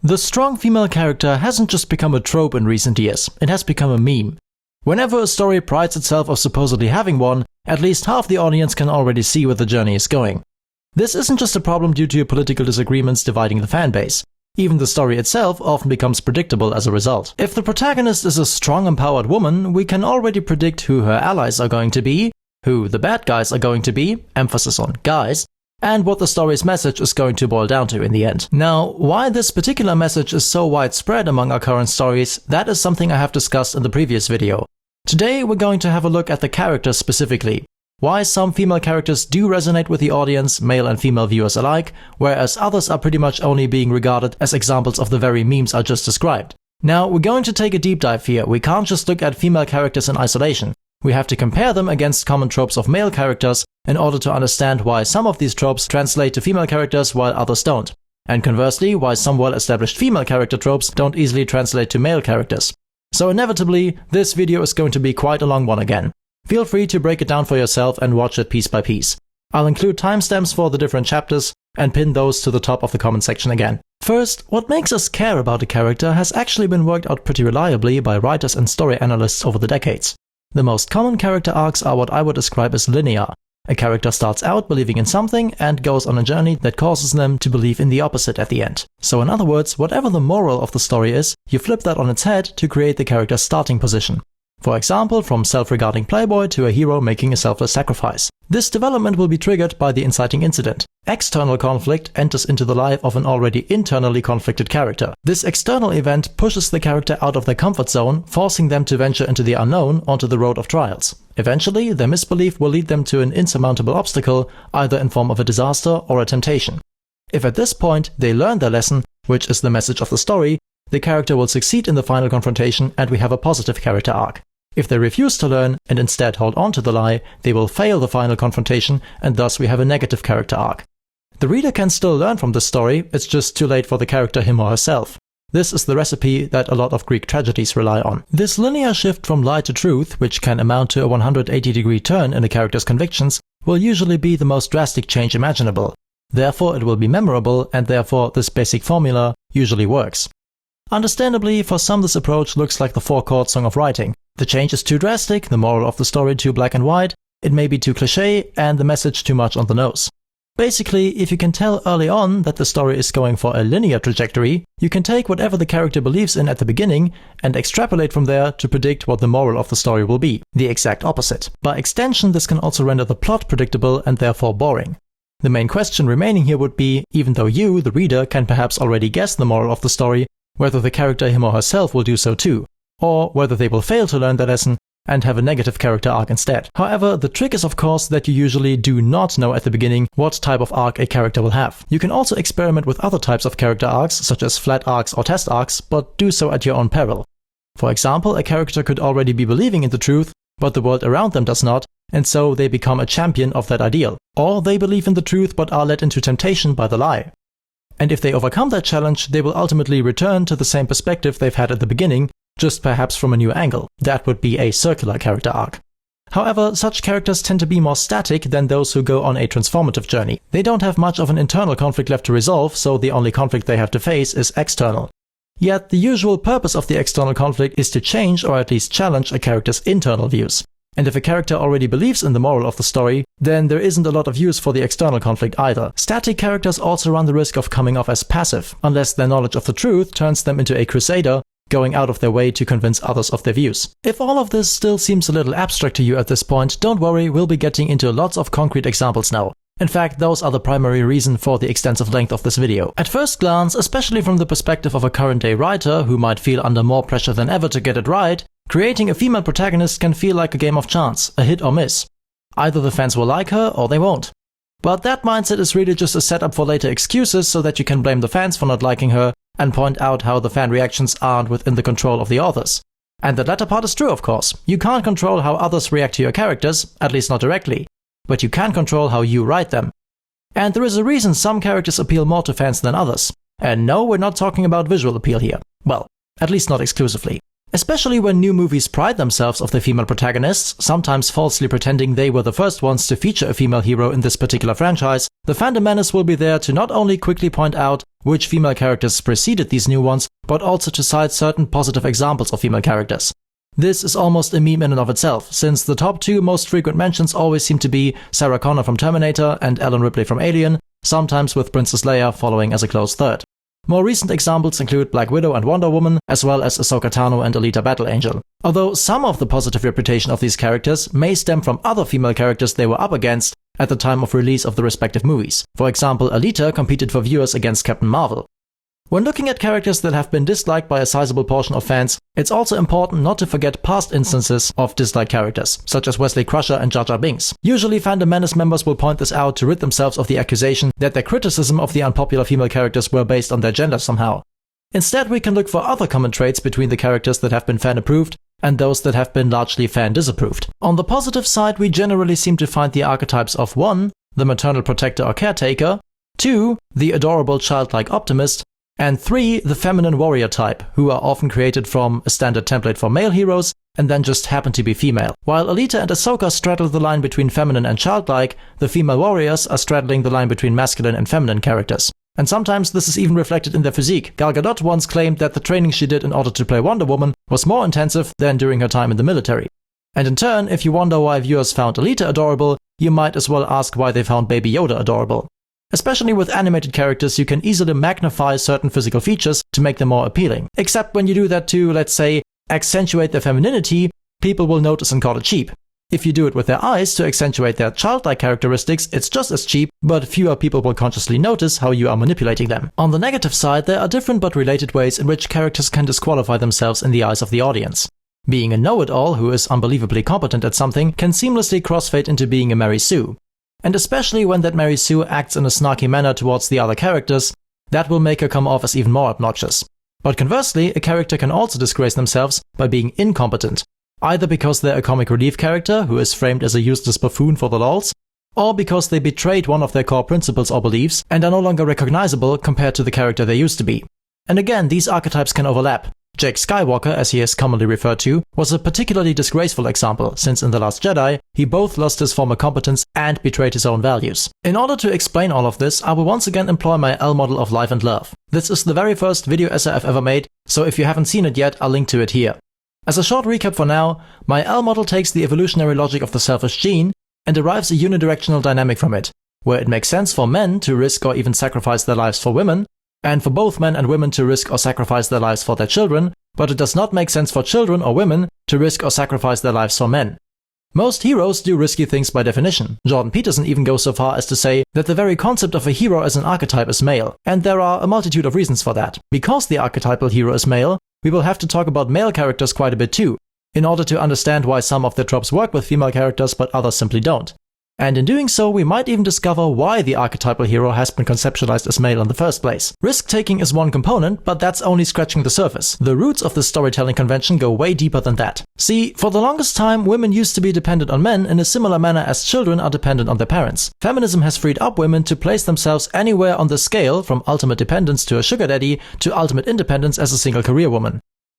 The strong female character hasn't just become a trope in recent years, it has become a meme. Whenever a story prides itself of supposedly having one, at least half the audience can already see where the journey is going. This isn't just a problem due to political disagreements dividing the fanbase. Even the story itself often becomes predictable as a result. If the protagonist is a strong, empowered woman, we can already predict who her allies are going to be, who the bad guys are going to be, emphasis on guys, and what the story's message is going to boil down to in the end. Now, why this particular message is so widespread among our current stories, that is something I have discussed in the previous video. Today we're going to have a look at the characters specifically. Why some female characters do resonate with the audience, male and female viewers alike, whereas others are pretty much only being regarded as examples of the very memes I just described. Now, we're going to take a deep dive here. We can't just look at female characters in isolation. We have to compare them against common tropes of male characters in order to understand why some of these tropes translate to female characters while others don't. And conversely, why some well-established female character tropes don't easily translate to male characters. So inevitably, this video is going to be quite a long one again. Feel free to break it down for yourself and watch it piece by piece. I'll include timestamps for the different chapters and pin those to the top of the comment section again. First, what makes us care about a character has actually been worked out pretty reliably by writers and story analysts over the decades. The most common character arcs are what I would describe as linear. A character starts out believing in something and goes on a journey that causes them to believe in the opposite at the end. So in other words, whatever the moral of the story is, you flip that on its head to create the character's starting position. For example, from self-regarding playboy to a hero making a selfless sacrifice. This development will be triggered by the inciting incident. External conflict enters into the life of an already internally conflicted character. This external event pushes the character out of their comfort zone, forcing them to venture into the unknown onto the road of trials. Eventually, their misbelief will lead them to an insurmountable obstacle, either in form of a disaster or a temptation. If at this point they learn their lesson, which is the message of the story, the character will succeed in the final confrontation and we have a positive character arc. If they refuse to learn and instead hold on to the lie, they will fail the final confrontation and thus we have a negative character arc. The reader can still learn from this story, it's just too late for the character him or herself. This is the recipe that a lot of Greek tragedies rely on. This linear shift from lie to truth, which can amount to a 180-degree turn in a character's convictions, will usually be the most drastic change imaginable. Therefore it will be memorable and therefore this basic formula usually works. Understandably, for some this approach looks like the four-chord song of writing. The change is too drastic, the moral of the story too black and white, it may be too cliché, and the message too much on the nose. Basically, if you can tell early on that the story is going for a linear trajectory, you can take whatever the character believes in at the beginning and extrapolate from there to predict what the moral of the story will be, the exact opposite. By extension, this can also render the plot predictable and therefore boring. The main question remaining here would be, even though you, the reader, can perhaps already guess the moral of the story, whether the character him or herself will do so too, or whether they will fail to learn their lesson and have a negative character arc instead. However, the trick is of course that you usually do not know at the beginning what type of arc a character will have. You can also experiment with other types of character arcs, such as flat arcs or test arcs, but do so at your own peril. For example, a character could already be believing in the truth, but the world around them does not, and so they become a champion of that ideal. Or they believe in the truth but are led into temptation by the lie. And if they overcome that challenge, they will ultimately return to the same perspective they've had at the beginning, just perhaps from a new angle. That would be a circular character arc. However, such characters tend to be more static than those who go on a transformative journey. They don't have much of an internal conflict left to resolve, so the only conflict they have to face is external. Yet the usual purpose of the external conflict is to change or at least challenge a character's internal views. And if a character already believes in the moral of the story, then there isn't a lot of use for the external conflict either. Static characters also run the risk of coming off as passive, unless their knowledge of the truth turns them into a crusader, going out of their way to convince others of their views. If all of this still seems a little abstract to you at this point, don't worry, we'll be getting into lots of concrete examples now. In fact, those are the primary reason for the extensive length of this video. At first glance, especially from the perspective of a current-day writer who might feel under more pressure than ever to get it right, creating a female protagonist can feel like a game of chance, a hit or miss. Either the fans will like her or they won't. But that mindset is really just a setup for later excuses so that you can blame the fans for not liking her and point out how the fan reactions aren't within the control of the authors. And the latter part is true, of course. You can't control how others react to your characters, at least not directly, but you can control how you write them. And there is a reason some characters appeal more to fans than others. And no, we're not talking about visual appeal here. Well, at least not exclusively. Especially when new movies pride themselves of their female protagonists, sometimes falsely pretending they were the first ones to feature a female hero in this particular franchise, the fandom menace will be there to not only quickly point out which female characters preceded these new ones, but also to cite certain positive examples of female characters. This is almost a meme in and of itself, since the top two most frequent mentions always seem to be Sarah Connor from Terminator and Ellen Ripley from Alien, sometimes with Princess Leia following as a close third. More recent examples include Black Widow and Wonder Woman, as well as Ahsoka Tano and Alita Battle Angel. Although some of the positive reputation of these characters may stem from other female characters they were up against at the time of release of the respective movies. For example, Alita competed for viewers against Captain Marvel. When looking at characters that have been disliked by a sizable portion of fans, it's also important not to forget past instances of disliked characters, such as Wesley Crusher and Jar Jar Binks. Usually Fandom Menace members will point this out to rid themselves of the accusation that their criticism of the unpopular female characters were based on their gender somehow. Instead, we can look for other common traits between the characters that have been fan-approved and those that have been largely fan-disapproved. On the positive side, we generally seem to find the archetypes of 1. The maternal protector or caretaker, 2. The adorable childlike optimist, and 3. The feminine warrior type, who are often created from a standard template for male heroes and then just happen to be female. While Alita and Ahsoka straddle the line between feminine and childlike, the female warriors are straddling the line between masculine and feminine characters. And sometimes this is even reflected in their physique. Gal Gadot once claimed that the training she did in order to play Wonder Woman was more intensive than during her time in the military. And in turn, if you wonder why viewers found Alita adorable, you might as well ask why they found Baby Yoda adorable. Especially with animated characters, you can easily magnify certain physical features to make them more appealing. Except when you do that to, let's say, accentuate their femininity, people will notice and call it cheap. If you do it with their eyes to accentuate their childlike characteristics, it's just as cheap, but fewer people will consciously notice how you are manipulating them. On the negative side, there are different but related ways in which characters can disqualify themselves in the eyes of the audience. Being a know-it-all who is unbelievably competent at something can seamlessly crossfade into being a Mary Sue. And especially when that Mary Sue acts in a snarky manner towards the other characters, that will make her come off as even more obnoxious. But conversely, a character can also disgrace themselves by being incompetent, either because they're a comic relief character who is framed as a useless buffoon for the lols, or because they betrayed one of their core principles or beliefs and are no longer recognizable compared to the character they used to be. And again, these archetypes can overlap. Jake Skywalker, as he is commonly referred to, was a particularly disgraceful example, since in The Last Jedi, he both lost his former competence and betrayed his own values. In order to explain all of this, I will once again employ my L model of life and love. This is the very first video essay I've ever made, so if you haven't seen it yet, I'll link to it here. As a short recap for now, my L model takes the evolutionary logic of the selfish gene and derives a unidirectional dynamic from it, where it makes sense for men to risk or even sacrifice their lives for women, and for both men and women to risk or sacrifice their lives for their children, but it does not make sense for children or women to risk or sacrifice their lives for men. Most heroes do risky things by definition. Jordan Peterson even goes so far as to say that the very concept of a hero as an archetype is male, and there are a multitude of reasons for that. Because the archetypal hero is male, we will have to talk about male characters quite a bit too, in order to understand why some of the tropes work with female characters but others simply don't. And in doing so, we might even discover why the archetypal hero has been conceptualized as male in the first place. Risk-taking is one component, but that's only scratching the surface. The roots of this storytelling convention go way deeper than that. See, for the longest time, women used to be dependent on men in a similar manner as children are dependent on their parents. Feminism has freed up women to place themselves anywhere on the scale, from ultimate dependence to a sugar daddy to ultimate independence as a single career woman.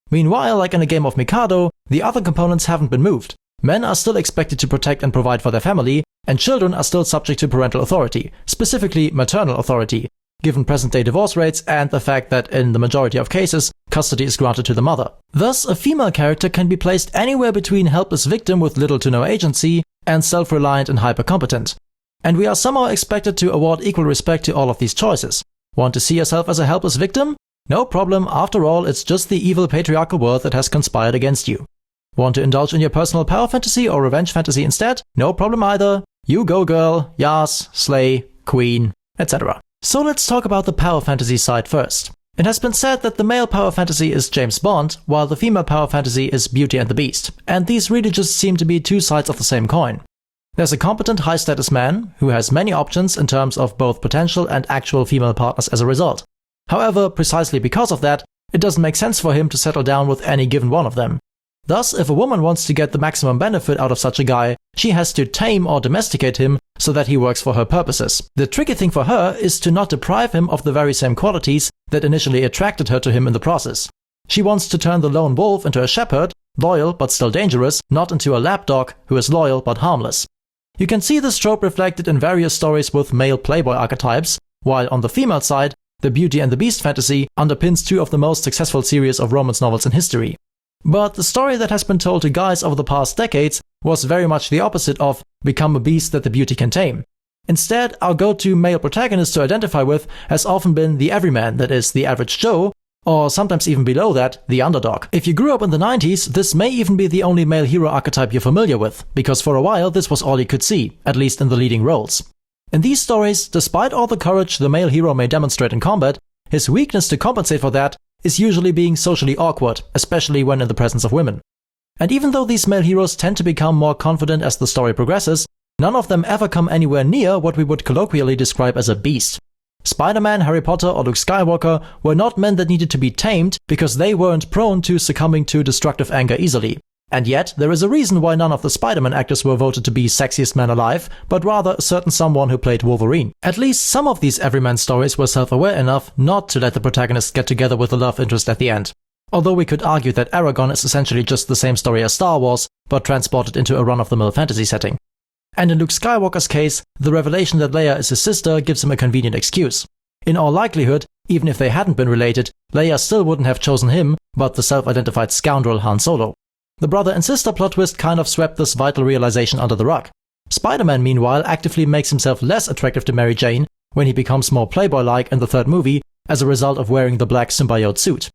Meanwhile, like in a game of Mikado, the other components haven't been moved. Men are still expected to protect and provide for their family, and children are still subject to parental authority, specifically maternal authority, given present-day divorce rates and the fact that in the majority of cases, custody is granted to the mother. Thus, a female character can be placed anywhere between helpless victim with little to no agency and self-reliant and hyper-competent. And we are somehow expected to award equal respect to all of these choices. Want to see yourself as a helpless victim? No problem, after all, it's just the evil patriarchal world that has conspired against you. Want to indulge in your personal power fantasy or revenge fantasy instead? No problem either. You go girl, yas, slay, queen, etc. So let's talk about the power fantasy side first. It has been said that the male power fantasy is James Bond, while the female power fantasy is Beauty and the Beast, and these really just seem to be two sides of the same coin. There's a competent high-status man who has many options in terms of both potential and actual female partners as a result. However, precisely because of that, it doesn't make sense for him to settle down with any given one of them. Thus, if a woman wants to get the maximum benefit out of such a guy, she has to tame or domesticate him so that he works for her purposes. The tricky thing for her is to not deprive him of the very same qualities that initially attracted her to him in the process. She wants to turn the lone wolf into a shepherd, loyal but still dangerous, not into a lapdog who is loyal but harmless. You can see this trope reflected in various stories with male playboy archetypes, while on the female side, the Beauty and the Beast fantasy underpins two of the most successful series of romance novels in history. But the story that has been told to guys over the past decades was very much the opposite of become a beast that the beauty can tame. Instead, our go-to male protagonist to identify with has often been the everyman, that is, the average Joe, or sometimes even below that, the underdog. If you grew up in the 90s, this may even be the only male hero archetype you're familiar with, because for a while this was all you could see, at least in the leading roles. In these stories, despite all the courage the male hero may demonstrate in combat, his weakness to compensate for that is usually being socially awkward, especially when in the presence of women. And even though these male heroes tend to become more confident as the story progresses, none of them ever come anywhere near what we would colloquially describe as a beast. Spider-Man, Harry Potter, or Luke Skywalker were not men that needed to be tamed because they weren't prone to succumbing to destructive anger easily. And yet, there is a reason why none of the Spider-Man actors were voted to be sexiest man alive, but rather a certain someone who played Wolverine. At least some of these Everyman stories were self-aware enough not to let the protagonist get together with the love interest at the end. Although we could argue that Eragon is essentially just the same story as Star Wars, but transported into a run-of-the-mill fantasy setting. And in Luke Skywalker's case, the revelation that Leia is his sister gives him a convenient excuse. In all likelihood, even if they hadn't been related, Leia still wouldn't have chosen him, but the self-identified scoundrel Han Solo. The brother and sister plot twist kind of swept this vital realization under the rug. Spider-Man, meanwhile, actively makes himself less attractive to Mary Jane when he becomes more playboy-like in the third movie as a result of wearing the black symbiote suit.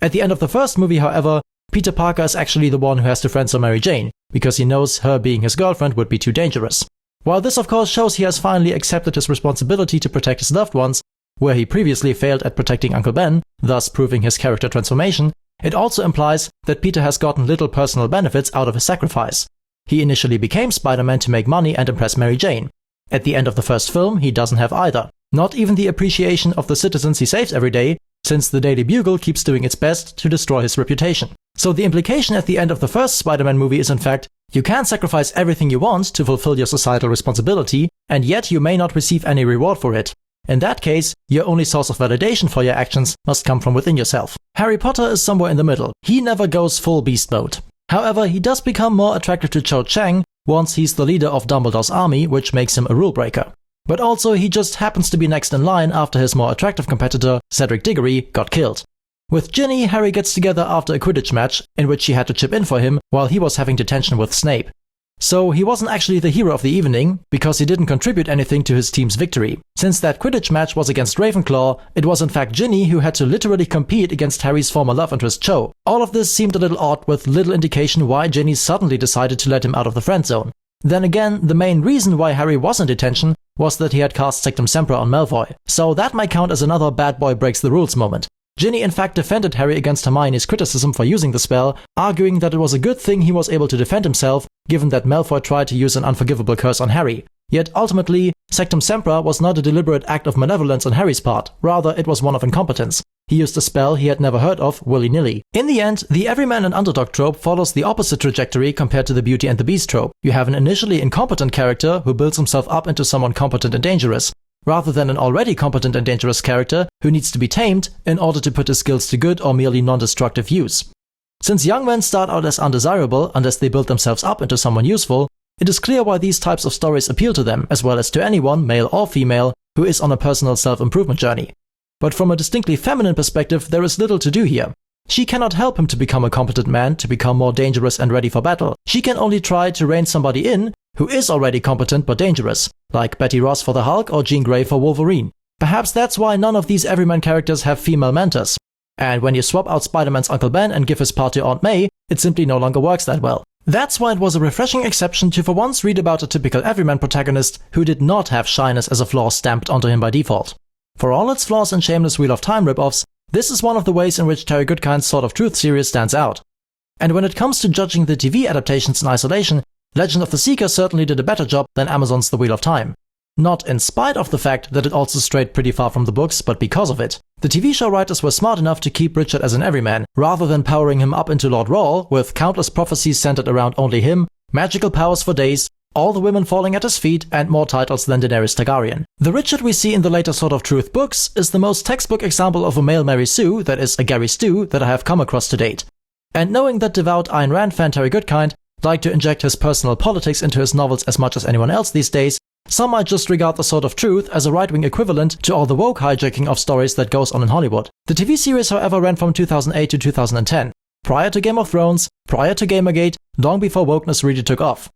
At the end of the first movie, however, Peter Parker is actually the one who has to friendzone Mary Jane, because he knows her being his girlfriend would be too dangerous. While this of course shows he has finally accepted his responsibility to protect his loved ones, where he previously failed at protecting Uncle Ben, thus proving his character transformation, it also implies that Peter has gotten little personal benefits out of his sacrifice. He initially became Spider-Man to make money and impress Mary Jane. At the end of the first film, he doesn't have either. Not even the appreciation of the citizens he saves every day, since the Daily Bugle keeps doing its best to destroy his reputation. So the implication at the end of the first Spider-Man movie is in fact, you can sacrifice everything you want to fulfill your societal responsibility, and yet you may not receive any reward for it. In that case, your only source of validation for your actions must come from within yourself. Harry Potter is somewhere in the middle. He never goes full beast mode. However, he does become more attractive to Cho Chang once he's the leader of Dumbledore's army, which makes him a rule breaker. But also, he just happens to be next in line after his more attractive competitor, Cedric Diggory, got killed. With Ginny, Harry gets together after a Quidditch match, in which she had to chip in for him while he was having detention with Snape. So he wasn't actually the hero of the evening, because he didn't contribute anything to his team's victory. Since that Quidditch match was against Ravenclaw, it was in fact Ginny who had to literally compete against Harry's former love interest Cho. All of this seemed a little odd, with little indication why Ginny suddenly decided to let him out of the friend zone. Then again, the main reason why Harry was in detention was that he had cast Sectum Sempra on Malfoy. So that might count as another bad boy breaks the rules moment. Ginny in fact defended Harry against Hermione's criticism for using the spell, arguing that it was a good thing he was able to defend himself, given that Malfoy tried to use an unforgivable curse on Harry. Yet ultimately, Sectum Sempra was not a deliberate act of malevolence on Harry's part, rather it was one of incompetence. He used a spell he had never heard of willy-nilly. In the end, the everyman and underdog trope follows the opposite trajectory compared to the Beauty and the Beast trope. You have an initially incompetent character who builds himself up into someone competent and dangerous, rather than an already competent and dangerous character who needs to be tamed in order to put his skills to good or merely non-destructive use. Since young men start out as undesirable unless they build themselves up into someone useful, it is clear why these types of stories appeal to them, as well as to anyone, male or female, who is on a personal self-improvement journey. But from a distinctly feminine perspective, there is little to do here. She cannot help him to become a competent man, to become more dangerous and ready for battle. She can only try to rein somebody in who is already competent but dangerous, like Betty Ross for the Hulk or Jean Grey for Wolverine. Perhaps that's why none of these Everyman characters have female mentors. And when you swap out Spider-Man's Uncle Ben and give his part to Aunt May, it simply no longer works that well. That's why it was a refreshing exception to for once read about a typical Everyman protagonist who did not have shyness as a flaw stamped onto him by default. For all its flaws and shameless Wheel of Time ripoffs, this is one of the ways in which Terry Goodkind's Sword of Truth series stands out. And when it comes to judging the TV adaptations in isolation, Legend of the Seeker certainly did a better job than Amazon's The Wheel of Time. Not in spite of the fact that it also strayed pretty far from the books, but because of it. The TV show writers were smart enough to keep Richard as an everyman, rather than powering him up into Lord Rawl, with countless prophecies centered around only him, magical powers for days, all the women falling at his feet, and more titles than Daenerys Targaryen. The Richard we see in the later Sword of Truth books is the most textbook example of a male Mary Sue, that is, a Gary Stu, that I have come across to date. And knowing that devout Ayn Rand fan Terry Goodkind liked to inject his personal politics into his novels as much as anyone else these days, some might just regard the Sword of Truth as a right-wing equivalent to all the woke hijacking of stories that goes on in Hollywood. The TV series, however, ran from 2008 to 2010, prior to Game of Thrones, prior to Gamergate, long before wokeness really took off.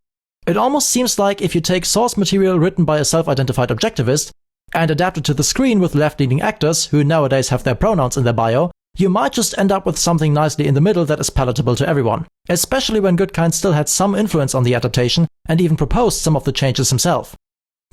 It almost seems like if you take source material written by a self-identified objectivist and adapt it to the screen with left-leaning actors who nowadays have their pronouns in their bio, you might just end up with something nicely in the middle that is palatable to everyone, especially when Goodkind still had some influence on the adaptation and even proposed some of the changes himself.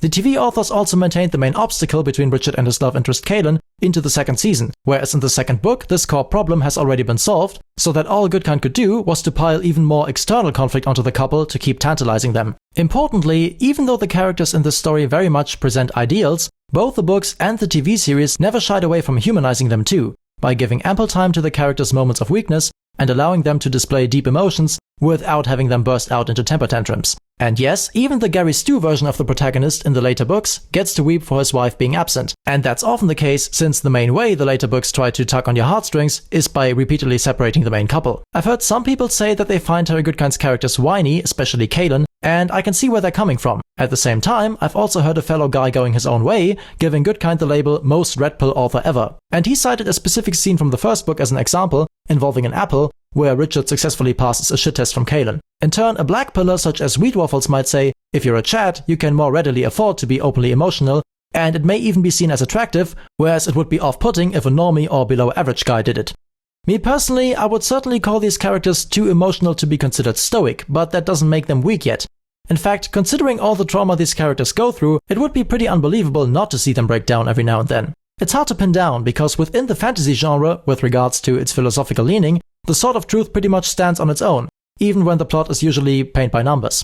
The TV authors also maintained the main obstacle between Richard and his love interest Kaelin into the second season, whereas in the second book this core problem has already been solved, so that all Goodkind could do was to pile even more external conflict onto the couple to keep tantalizing them. Importantly, even though the characters in this story very much present ideals, both the books and the TV series never shied away from humanizing them too, by giving ample time to the characters' moments of weakness and allowing them to display deep emotions without having them burst out into temper tantrums. And yes, even the Gary Stu version of the protagonist in the later books gets to weep for his wife being absent. And that's often the case, since the main way the later books try to tug on your heartstrings is by repeatedly separating the main couple. I've heard some people say that they find Terry Goodkind's characters whiny, especially Kaelin, and I can see where they're coming from. At the same time, I've also heard a fellow guy going his own way, giving Goodkind the label most red pill author ever. And he cited a specific scene from the first book as an example, involving an apple, where Richard successfully passes a shit test from Kaelin. In turn, a black pillar such as Wheat Waffles might say, if you're a Chad, you can more readily afford to be openly emotional, and it may even be seen as attractive, whereas it would be off-putting if a normie or below average guy did it. Me personally, I would certainly call these characters too emotional to be considered stoic, but that doesn't make them weak yet. In fact, considering all the trauma these characters go through, it would be pretty unbelievable not to see them break down every now and then. It's hard to pin down, because within the fantasy genre, with regards to its philosophical leaning, the Sword of Truth pretty much stands on its own, even when the plot is usually paint by numbers.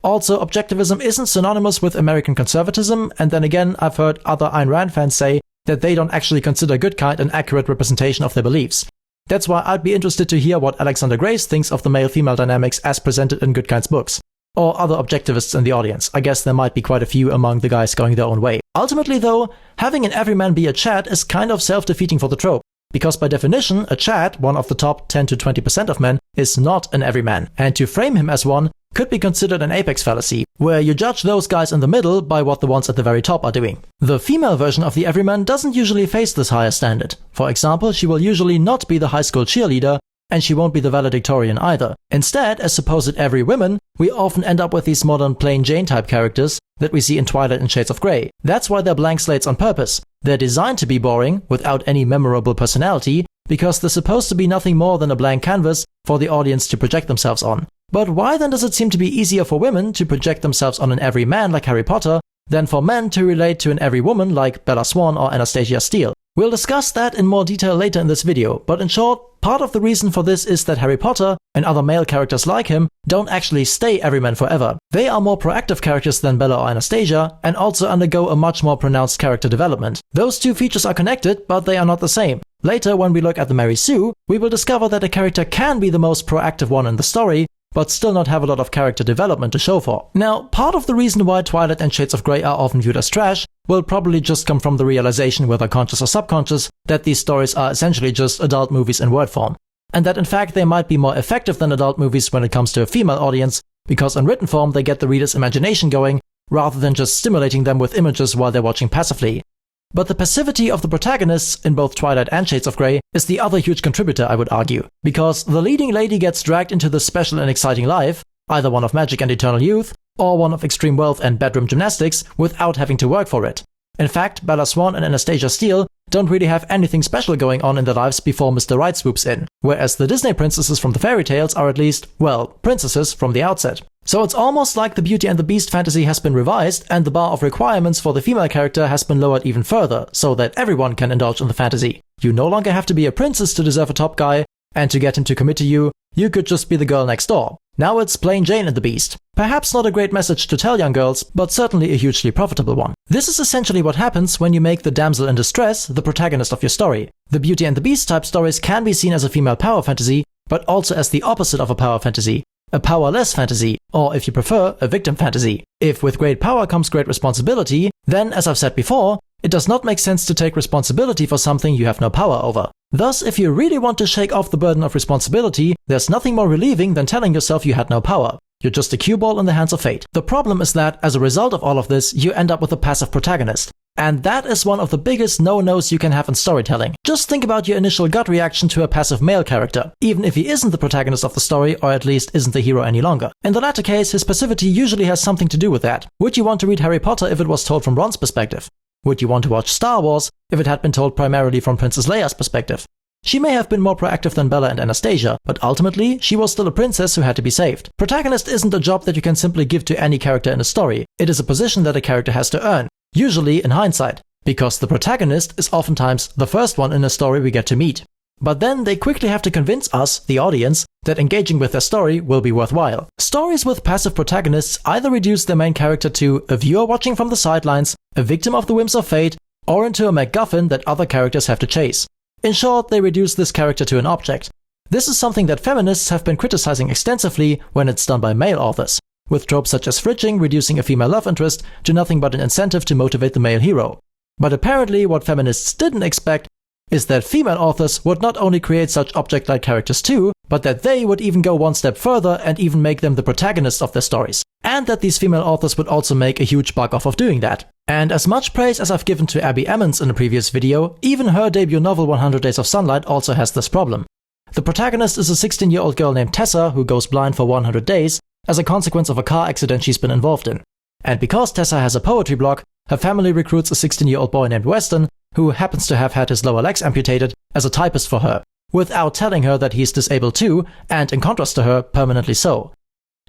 Also, objectivism isn't synonymous with American conservatism, and then again, I've heard other Ayn Rand fans say that they don't actually consider Goodkind an accurate representation of their beliefs. That's why I'd be interested to hear what Alexander Grace thinks of the male-female dynamics as presented in Goodkind's books, or other objectivists in the audience. I guess there might be quite a few among the guys going their own way. Ultimately though, having an everyman be a Chad is kind of self-defeating for the trope, because by definition, a Chad, one of the top 10 to 20% of men, is not an everyman, and to frame him as one could be considered an apex fallacy, where you judge those guys in the middle by what the ones at the very top are doing. The female version of the everyman doesn't usually face this higher standard. For example, she will usually not be the high school cheerleader, and she won't be the valedictorian either. Instead, as supposed everywomen, we often end up with these modern plain Jane type characters that we see in Twilight and Shades of Grey. That's why they're blank slates on purpose. They're designed to be boring, without any memorable personality, because they're supposed to be nothing more than a blank canvas for the audience to project themselves on. But why then does it seem to be easier for women to project themselves on an every man like Harry Potter than for men to relate to an every woman like Bella Swan or Anastasia Steele? We'll discuss that in more detail later in this video, but in short, part of the reason for this is that Harry Potter and other male characters like him don't actually stay everyman forever. They are more proactive characters than Bella or Anastasia, and also undergo a much more pronounced character development. Those two features are connected, but they are not the same. Later, when we look at the Mary Sue, we will discover that a character can be the most proactive one in the story, but still not have a lot of character development to show for. Now, part of the reason why Twilight and Shades of Grey are often viewed as trash will probably just come from the realization, whether conscious or subconscious, that these stories are essentially just adult movies in word form, and that in fact they might be more effective than adult movies when it comes to a female audience, because in written form they get the reader's imagination going, rather than just stimulating them with images while they're watching passively. But the passivity of the protagonists in both Twilight and Shades of Grey is the other huge contributor, I would argue, because the leading lady gets dragged into this special and exciting life, either one of magic and eternal youth, or one of extreme wealth and bedroom gymnastics, without having to work for it. In fact, Bella Swan and Anastasia Steele don't really have anything special going on in their lives before Mr. Right swoops in, whereas the Disney princesses from the fairy tales are at least, well, princesses from the outset. So it's almost like the Beauty and the Beast fantasy has been revised, and the bar of requirements for the female character has been lowered even further, so that everyone can indulge in the fantasy. You no longer have to be a princess to deserve a top guy, and to get him to commit to you, you could just be the girl next door. Now it's plain Jane and the Beast. Perhaps not a great message to tell young girls, but certainly a hugely profitable one. This is essentially what happens when you make the damsel in distress the protagonist of your story. The Beauty and the Beast type stories can be seen as a female power fantasy, but also as the opposite of a power fantasy, a powerless fantasy, or if you prefer, a victim fantasy. If with great power comes great responsibility, then, as I've said before, it does not make sense to take responsibility for something you have no power over. Thus, if you really want to shake off the burden of responsibility, there's nothing more relieving than telling yourself you had no power. You're just a cue ball in the hands of fate. The problem is that, as a result of all of this, you end up with a passive protagonist. And that is one of the biggest no-nos you can have in storytelling. Just think about your initial gut reaction to a passive male character, even if he isn't the protagonist of the story, or at least isn't the hero any longer. In the latter case, his passivity usually has something to do with that. Would you want to read Harry Potter if it was told from Ron's perspective? Would you want to watch Star Wars if it had been told primarily from Princess Leia's perspective? She may have been more proactive than Bella and Anastasia, but ultimately, she was still a princess who had to be saved. Protagonist isn't a job that you can simply give to any character in a story. It is a position that a character has to earn, usually in hindsight, because the protagonist is oftentimes the first one in a story we get to meet. But then they quickly have to convince us, the audience, that engaging with their story will be worthwhile. Stories with passive protagonists either reduce their main character to a viewer watching from the sidelines, a victim of the whims of fate, or into a MacGuffin that other characters have to chase. In short, they reduce this character to an object. This is something that feminists have been criticizing extensively when it's done by male authors, with tropes such as fridging reducing a female love interest to nothing but an incentive to motivate the male hero. But apparently what feminists didn't expect is that female authors would not only create such object-like characters too, but that they would even go one step further and even make them the protagonists of their stories. And that these female authors would also make a huge buck off of doing that. And as much praise as I've given to Abbie Emmons in a previous video, even her debut novel 100 Days of Sunlight also has this problem. The protagonist is a 16-year-old girl named Tessa who goes blind for 100 days as a consequence of a car accident she's been involved in. And because Tessa has a poetry block, her family recruits a 16-year-old boy named Weston, who happens to have had his lower legs amputated, as a typist for her, without telling her that he's disabled too, and in contrast to her, permanently so.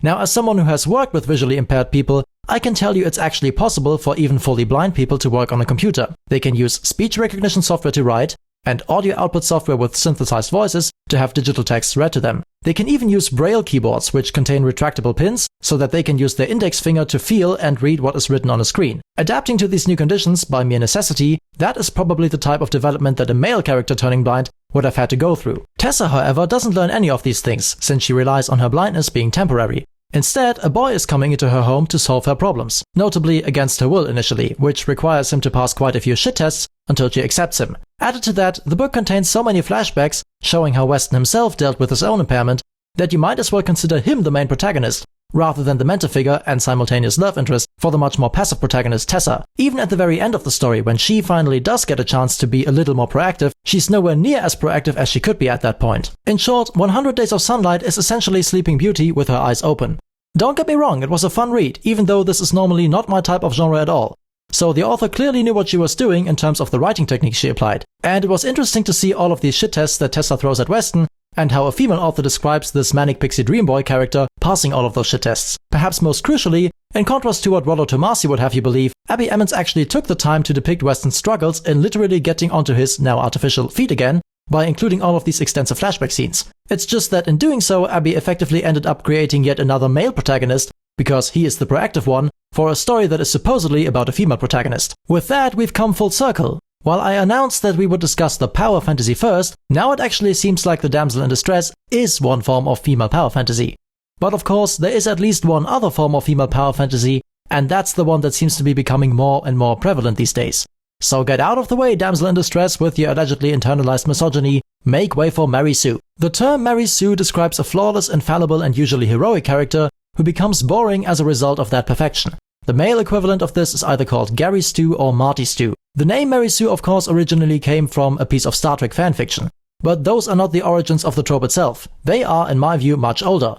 Now, as someone who has worked with visually impaired people, I can tell you it's actually possible for even fully blind people to work on a computer. They can use speech recognition software to write, and audio output software with synthesized voices to have digital text read to them. They can even use braille keyboards, which contain retractable pins, so that they can use their index finger to feel and read what is written on a screen. Adapting to these new conditions by mere necessity, that is probably the type of development that a male character turning blind would have had to go through. Tessa, however, doesn't learn any of these things, since she relies on her blindness being temporary. Instead, a boy is coming into her home to solve her problems, notably against her will initially, which requires him to pass quite a few shit tests until she accepts him. Added to that, the book contains so many flashbacks showing how Weston himself dealt with his own impairment that you might as well consider him the main protagonist, rather than the mentor figure and simultaneous love interest for the much more passive protagonist Tessa. Even at the very end of the story, when she finally does get a chance to be a little more proactive, she's nowhere near as proactive as she could be at that point. In short, 100 Days of Sunlight is essentially Sleeping Beauty with her eyes open. Don't get me wrong, it was a fun read, even though this is normally not my type of genre at all. So the author clearly knew what she was doing in terms of the writing technique she applied. And it was interesting to see all of these shit tests that Tessa throws at Weston, and how a female author describes this manic pixie dream boy character passing all of those shit tests. Perhaps most crucially, in contrast to what Rollo Tomasi would have you believe, Abbie Emmons actually took the time to depict Weston's struggles in literally getting onto his now artificial feet again, by including all of these extensive flashback scenes. It's just that in doing so, Abbie effectively ended up creating yet another male protagonist, because he is the proactive one, for a story that is supposedly about a female protagonist. With that, we've come full circle. While I announced that we would discuss the power fantasy first, now it actually seems like the damsel in distress is one form of female power fantasy. But of course, there is at least one other form of female power fantasy, and that's the one that seems to be becoming more and more prevalent these days. So get out of the way, damsel in distress, with your allegedly internalized misogyny. Make way for Mary Sue. The term Mary Sue describes a flawless, infallible, and usually heroic character who becomes boring as a result of that perfection. The male equivalent of this is either called Gary Stu or Marty Stu. The name Mary Sue, of course, originally came from a piece of Star Trek fanfiction. But those are not the origins of the trope itself. They are, in my view, much older.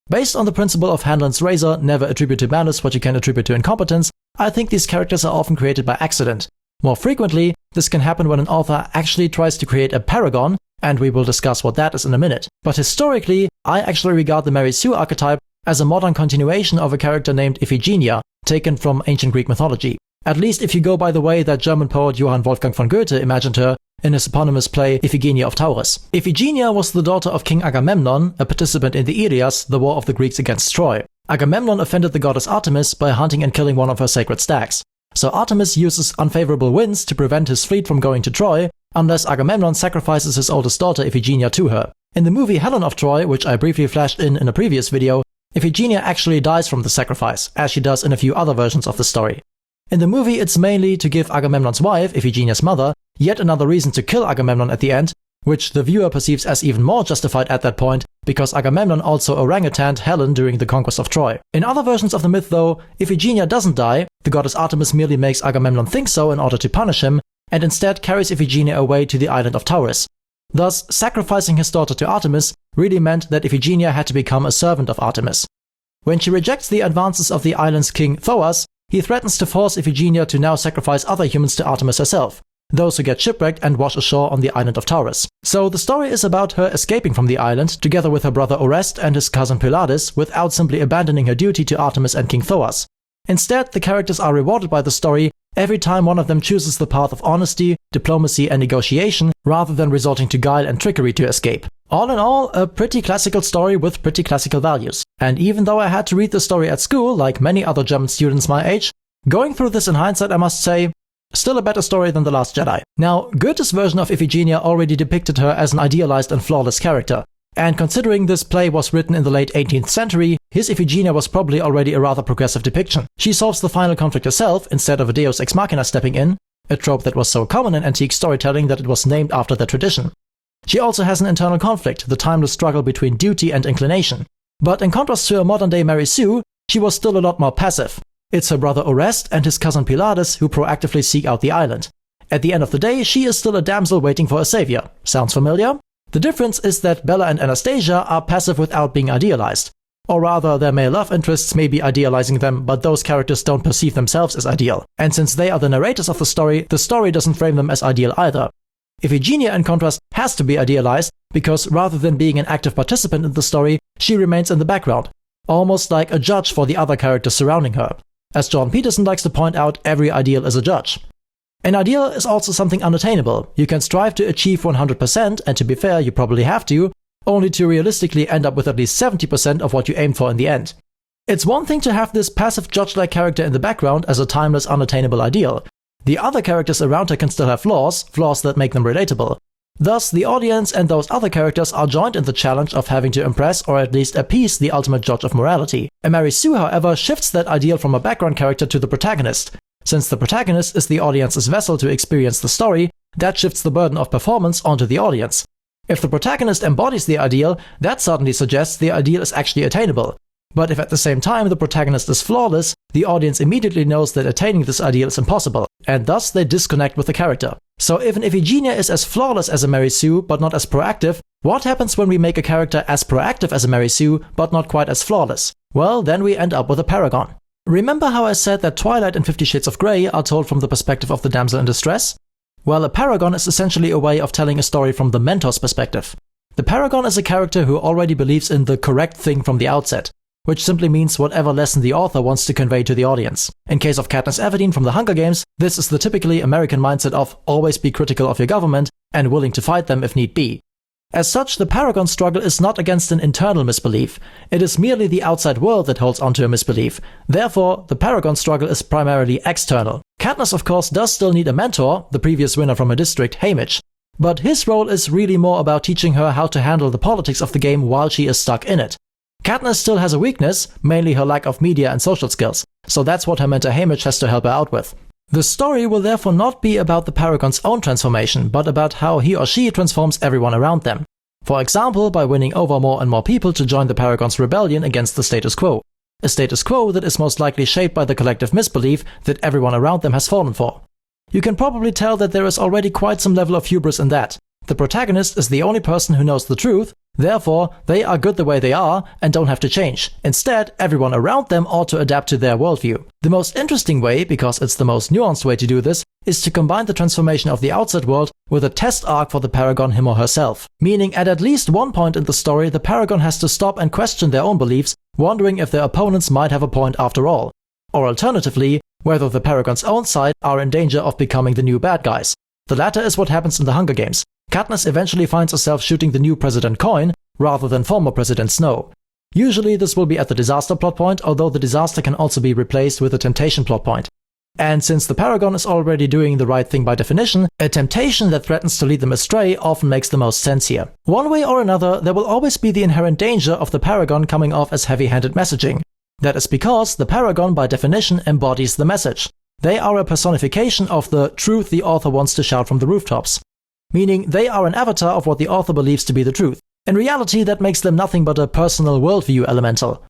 Based on the principle of Hanlon's razor, never attribute to malice what you can attribute to incompetence, I think these characters are often created by accident. More frequently, this can happen when an author actually tries to create a paragon, and we will discuss what that is in a minute. But historically, I actually regard the Mary Sue archetype as a modern continuation of a character named Iphigenia, taken from ancient Greek mythology. At least if you go by the way that German poet Johann Wolfgang von Goethe imagined her in his eponymous play Iphigenia of Taurus. Iphigenia was the daughter of King Agamemnon, a participant in the Ilias, the war of the Greeks against Troy. Agamemnon offended the goddess Artemis by hunting and killing one of her sacred stags. So Artemis uses unfavorable winds to prevent his fleet from going to Troy, unless Agamemnon sacrifices his oldest daughter Iphigenia to her. In the movie Helen of Troy, which I briefly flashed in a previous video, Iphigenia actually dies from the sacrifice, as she does in a few other versions of the story. In the movie, it's mainly to give Agamemnon's wife, Iphigenia's mother, yet another reason to kill Agamemnon at the end, which the viewer perceives as even more justified at that point, because Agamemnon also orangutaned Helen during the conquest of Troy. In other versions of the myth though, Iphigenia doesn't die, the goddess Artemis merely makes Agamemnon think so in order to punish him, and instead carries Iphigenia away to the island of Tauris. Thus, sacrificing his daughter to Artemis really meant that Iphigenia had to become a servant of Artemis. When she rejects the advances of the island's king Thoas, he threatens to force Iphigenia to now sacrifice other humans to Artemis herself, those who get shipwrecked and wash ashore on the island of Tauris. So the story is about her escaping from the island, together with her brother Orest and his cousin Pylades, without simply abandoning her duty to Artemis and King Thoas. Instead, the characters are rewarded by the story every time one of them chooses the path of honesty, diplomacy and negotiation, rather than resorting to guile and trickery to escape. All in all, a pretty classical story with pretty classical values. And even though I had to read the story at school, like many other German students my age, going through this in hindsight I must say, still a better story than The Last Jedi. Now, Goethe's version of Iphigenia already depicted her as an idealized and flawless character. And considering this play was written in the late 18th century, his Iphigenia was probably already a rather progressive depiction. She solves the final conflict herself, instead of a deus ex machina stepping in, a trope that was so common in antique storytelling that it was named after the tradition. She also has an internal conflict, the timeless struggle between duty and inclination. But in contrast to a modern-day Mary Sue, she was still a lot more passive. It's her brother Orest and his cousin Pylades who proactively seek out the island. At the end of the day, she is still a damsel waiting for a savior. Sounds familiar? The difference is that Bella and Anastasia are passive without being idealized. Or rather, their male love interests may be idealizing them, but those characters don't perceive themselves as ideal. And since they are the narrators of the story doesn't frame them as ideal either. Iphigenia, in contrast, has to be idealized, because rather than being an active participant in the story, she remains in the background, almost like a judge for the other characters surrounding her. As Jordan Peterson likes to point out, every ideal is a judge. An ideal is also something unattainable. You can strive to achieve 100%, and to be fair, you probably have to, only to realistically end up with at least 70% of what you aimed for in the end. It's one thing to have this passive judge-like character in the background as a timeless, unattainable ideal. The other characters around her can still have flaws that make them relatable. Thus, the audience and those other characters are joined in the challenge of having to impress or at least appease the ultimate judge of morality. And Mary Sue, however, shifts that ideal from a background character to the protagonist. Since the protagonist is the audience's vessel to experience the story, that shifts the burden of performance onto the audience. If the protagonist embodies the ideal, that certainly suggests the ideal is actually attainable. But if at the same time the protagonist is flawless, the audience immediately knows that attaining this ideal is impossible, and thus they disconnect with the character. So if an Iphigenia is as flawless as a Mary Sue, but not as proactive, what happens when we make a character as proactive as a Mary Sue, but not quite as flawless? Well, then we end up with a paragon. Remember how I said that Twilight and 50 Shades of Grey are told from the perspective of the damsel in distress? Well, a paragon is essentially a way of telling a story from the mentor's perspective. The paragon is a character who already believes in the correct thing from the outset, which simply means whatever lesson the author wants to convey to the audience. In case of Katniss Everdeen from the Hunger Games, this is the typically American mindset of always be critical of your government and willing to fight them if need be. As such, the paragon struggle is not against an internal misbelief, it is merely the outside world that holds onto a misbelief. Therefore, the paragon struggle is primarily external. Katniss, of course, does still need a mentor, the previous winner from her district, Haymitch, but his role is really more about teaching her how to handle the politics of the game while she is stuck in it. Katniss still has a weakness, mainly her lack of media and social skills, so that's what her mentor Haymitch has to help her out with. The story will therefore not be about the Paragon's own transformation, but about how he or she transforms everyone around them. For example, by winning over more and more people to join the Paragon's rebellion against the status quo. A status quo that is most likely shaped by the collective misbelief that everyone around them has fallen for. You can probably tell that there is already quite some level of hubris in that. The protagonist is the only person who knows the truth, therefore they are good the way they are and don't have to change. Instead, everyone around them ought to adapt to their worldview. The most interesting way, because it's the most nuanced way to do this, is to combine the transformation of the outside world with a test arc for the Paragon him or herself. Meaning at least one point in the story the Paragon has to stop and question their own beliefs, wondering if their opponents might have a point after all. Or alternatively, whether the Paragon's own side are in danger of becoming the new bad guys. The latter is what happens in the Hunger Games. Katniss eventually finds herself shooting the new President Coin rather than former President Snow. Usually this will be at the disaster plot point, although the disaster can also be replaced with a temptation plot point. And since the Paragon is already doing the right thing by definition, a temptation that threatens to lead them astray often makes the most sense here. One way or another, there will always be the inherent danger of the Paragon coming off as heavy-handed messaging. That is because the Paragon by definition embodies the message. They are a personification of the truth the author wants to shout from the rooftops. Meaning they are an avatar of what the author believes to be the truth. In reality, that makes them nothing but a personal worldview elemental.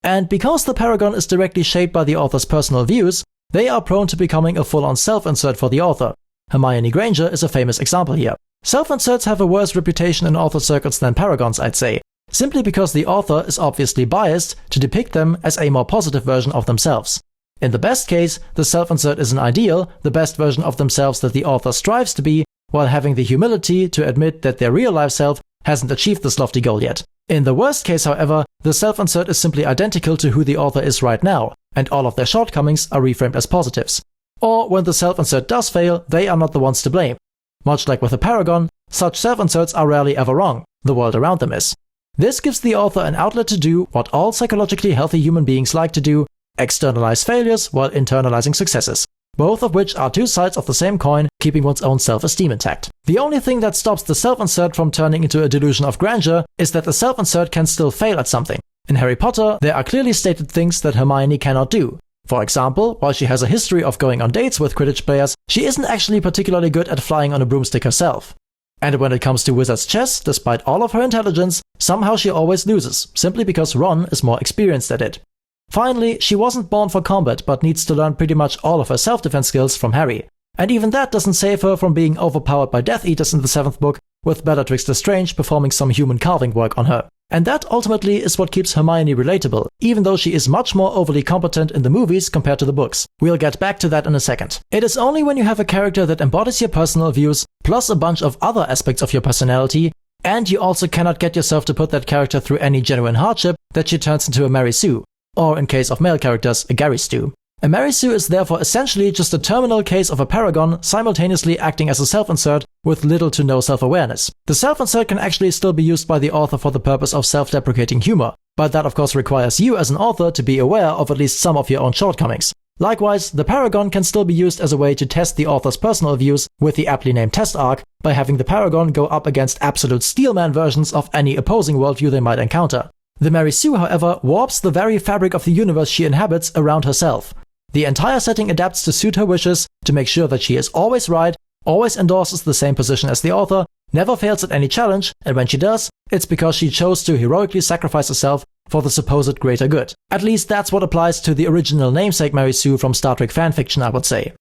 And because the Paragon is directly shaped by the author's personal views, they are prone to becoming a full-on self-insert for the author. Hermione Granger is a famous example here. Self-inserts have a worse reputation in author circles than Paragons, I'd say, simply because the author is obviously biased to depict them as a more positive version of themselves. In the best case, the self-insert is an ideal, the best version of themselves that the author strives to be, while having the humility to admit that their real-life self hasn't achieved this lofty goal yet. In the worst case, however, the self-insert is simply identical to who the author is right now, and all of their shortcomings are reframed as positives. Or when the self-insert does fail, they are not the ones to blame. Much like with a Paragon, such self-inserts are rarely ever wrong, the world around them is. This gives the author an outlet to do what all psychologically healthy human beings like to do, externalize failures while internalizing successes. Both of which are two sides of the same coin, keeping one's own self-esteem intact. The only thing that stops the self-insert from turning into a delusion of grandeur is that the self-insert can still fail at something. In Harry Potter, there are clearly stated things that Hermione cannot do. For example, while she has a history of going on dates with Quidditch players, she isn't actually particularly good at flying on a broomstick herself. And when it comes to Wizard's chess, despite all of her intelligence, somehow she always loses, simply because Ron is more experienced at it. Finally, she wasn't born for combat, but needs to learn pretty much all of her self-defense skills from Harry. And even that doesn't save her from being overpowered by Death Eaters in the 7th book, with Bellatrix Lestrange performing some human carving work on her. And that ultimately is what keeps Hermione relatable, even though she is much more overly competent in the movies compared to the books. We'll get back to that in a second. It is only when you have a character that embodies your personal views, plus a bunch of other aspects of your personality, and you also cannot get yourself to put that character through any genuine hardship, that she turns into a Mary Sue. Or in case of male characters, a Gary Stu. A Mary Sue is therefore essentially just a terminal case of a Paragon simultaneously acting as a self-insert with little to no self-awareness. The self-insert can actually still be used by the author for the purpose of self-deprecating humor, but that of course requires you as an author to be aware of at least some of your own shortcomings. Likewise, the Paragon can still be used as a way to test the author's personal views with the aptly named test arc by having the Paragon go up against absolute steelman versions of any opposing worldview they might encounter. The Mary Sue, however, warps the very fabric of the universe she inhabits around herself. The entire setting adapts to suit her wishes, to make sure that she is always right, always endorses the same position as the author, never fails at any challenge, and when she does, it's because she chose to heroically sacrifice herself for the supposed greater good. At least that's what applies to the original namesake Mary Sue from Star Trek fanfiction, I would say.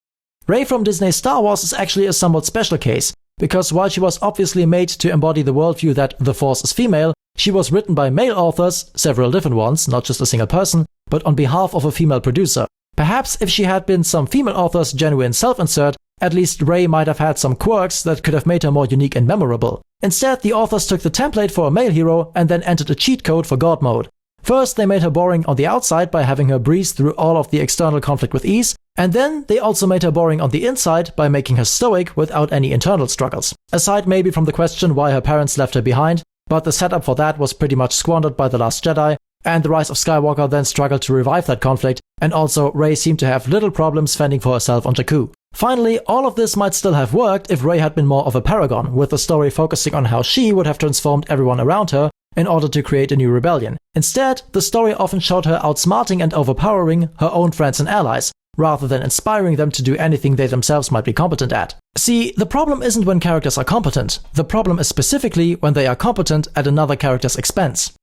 Rey from Disney's Star Wars is actually a somewhat special case, because while she was obviously made to embody the worldview that the Force is female, she was written by male authors, several different ones, not just a single person, but on behalf of a female producer. Perhaps if she had been some female author's genuine self-insert, at least Rey might have had some quirks that could have made her more unique and memorable. Instead, the authors took the template for a male hero and then entered a cheat code for God mode. First, they made her boring on the outside by having her breeze through all of the external conflict with ease, and then they also made her boring on the inside by making her stoic without any internal struggles. Aside maybe from the question why her parents left her behind, but the setup for that was pretty much squandered by The Last Jedi, and The Rise of Skywalker then struggled to revive that conflict, and also Rey seemed to have little problems fending for herself on Jakku. Finally, all of this might still have worked if Rey had been more of a Paragon, with the story focusing on how she would have transformed everyone around her in order to create a new rebellion. Instead, the story often showed her outsmarting and overpowering her own friends and allies, rather than inspiring them to do anything they themselves might be competent at. See, the problem isn't when characters are competent, the problem is specifically when they are competent at another character's expense.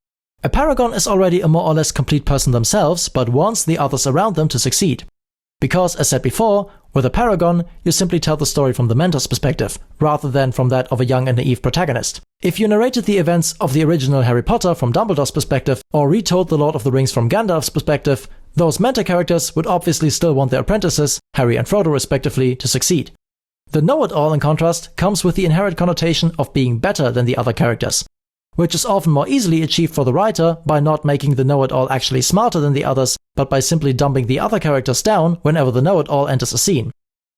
A Paragon is already a more or less complete person themselves, but wants the others around them to succeed. Because, as said before, with a Paragon, you simply tell the story from the mentor's perspective, rather than from that of a young and naive protagonist. If you narrated the events of the original Harry Potter from Dumbledore's perspective, or retold The Lord of the Rings from Gandalf's perspective, those mentor characters would obviously still want their apprentices, Harry and Frodo respectively, to succeed. The know-it-all, in contrast, comes with the inherent connotation of being better than the other characters, which is often more easily achieved for the writer by not making the know-it-all actually smarter than the others, but by simply dumping the other characters down whenever the know-it-all enters a scene.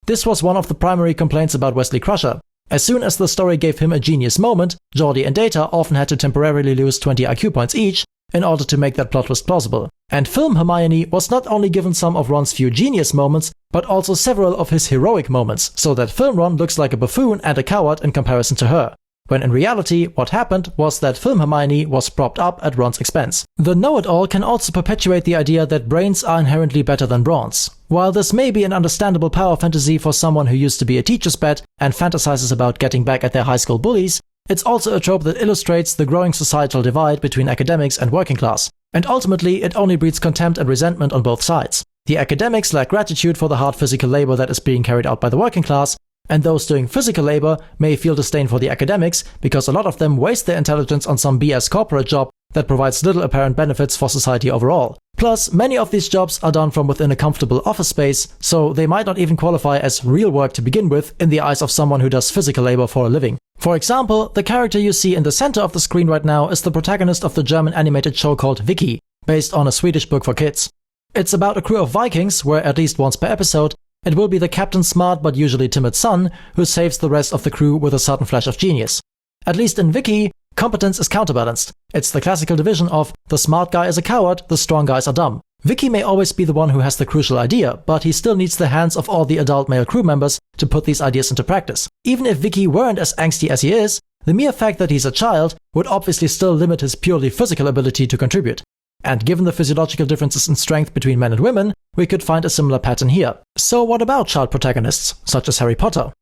This was one of the primary complaints about Wesley Crusher. As soon as the story gave him a genius moment, Geordi and Data often had to temporarily lose 20 IQ points each in order to make that plot twist plausible. And film Hermione was not only given some of Ron's few genius moments, but also several of his heroic moments, so that film Ron looks like a buffoon and a coward in comparison to her. When in reality, what happened was that film Hermione was propped up at Ron's expense. The know-it-all can also perpetuate the idea that brains are inherently better than brawns. While this may be an understandable power fantasy for someone who used to be a teacher's pet and fantasizes about getting back at their high school bullies, it's also a trope that illustrates the growing societal divide between academics and working class. And ultimately, it only breeds contempt and resentment on both sides. The academics lack gratitude for the hard physical labor that is being carried out by the working class, and those doing physical labor may feel disdain for the academics because a lot of them waste their intelligence on some BS corporate job that provides little apparent benefits for society overall. Plus, many of these jobs are done from within a comfortable office space, so they might not even qualify as real work to begin with in the eyes of someone who does physical labor for a living. For example, the character you see in the center of the screen right now is the protagonist of the German animated show called Vicky, based on a Swedish book for kids. It's about a crew of Vikings where, at least once per episode, it will be the captain's smart but usually timid son who saves the rest of the crew with a sudden flash of genius. At least in Vicky, competence is counterbalanced. It's the classical division of the smart guy is a coward, the strong guys are dumb. Vicky may always be the one who has the crucial idea, but he still needs the hands of all the adult male crew members to put these ideas into practice. Even if Vicky weren't as angsty as he is, the mere fact that he's a child would obviously still limit his purely physical ability to contribute. And given the physiological differences in strength between men and women, we could find a similar pattern here. So what about child protagonists, such as Harry Potter?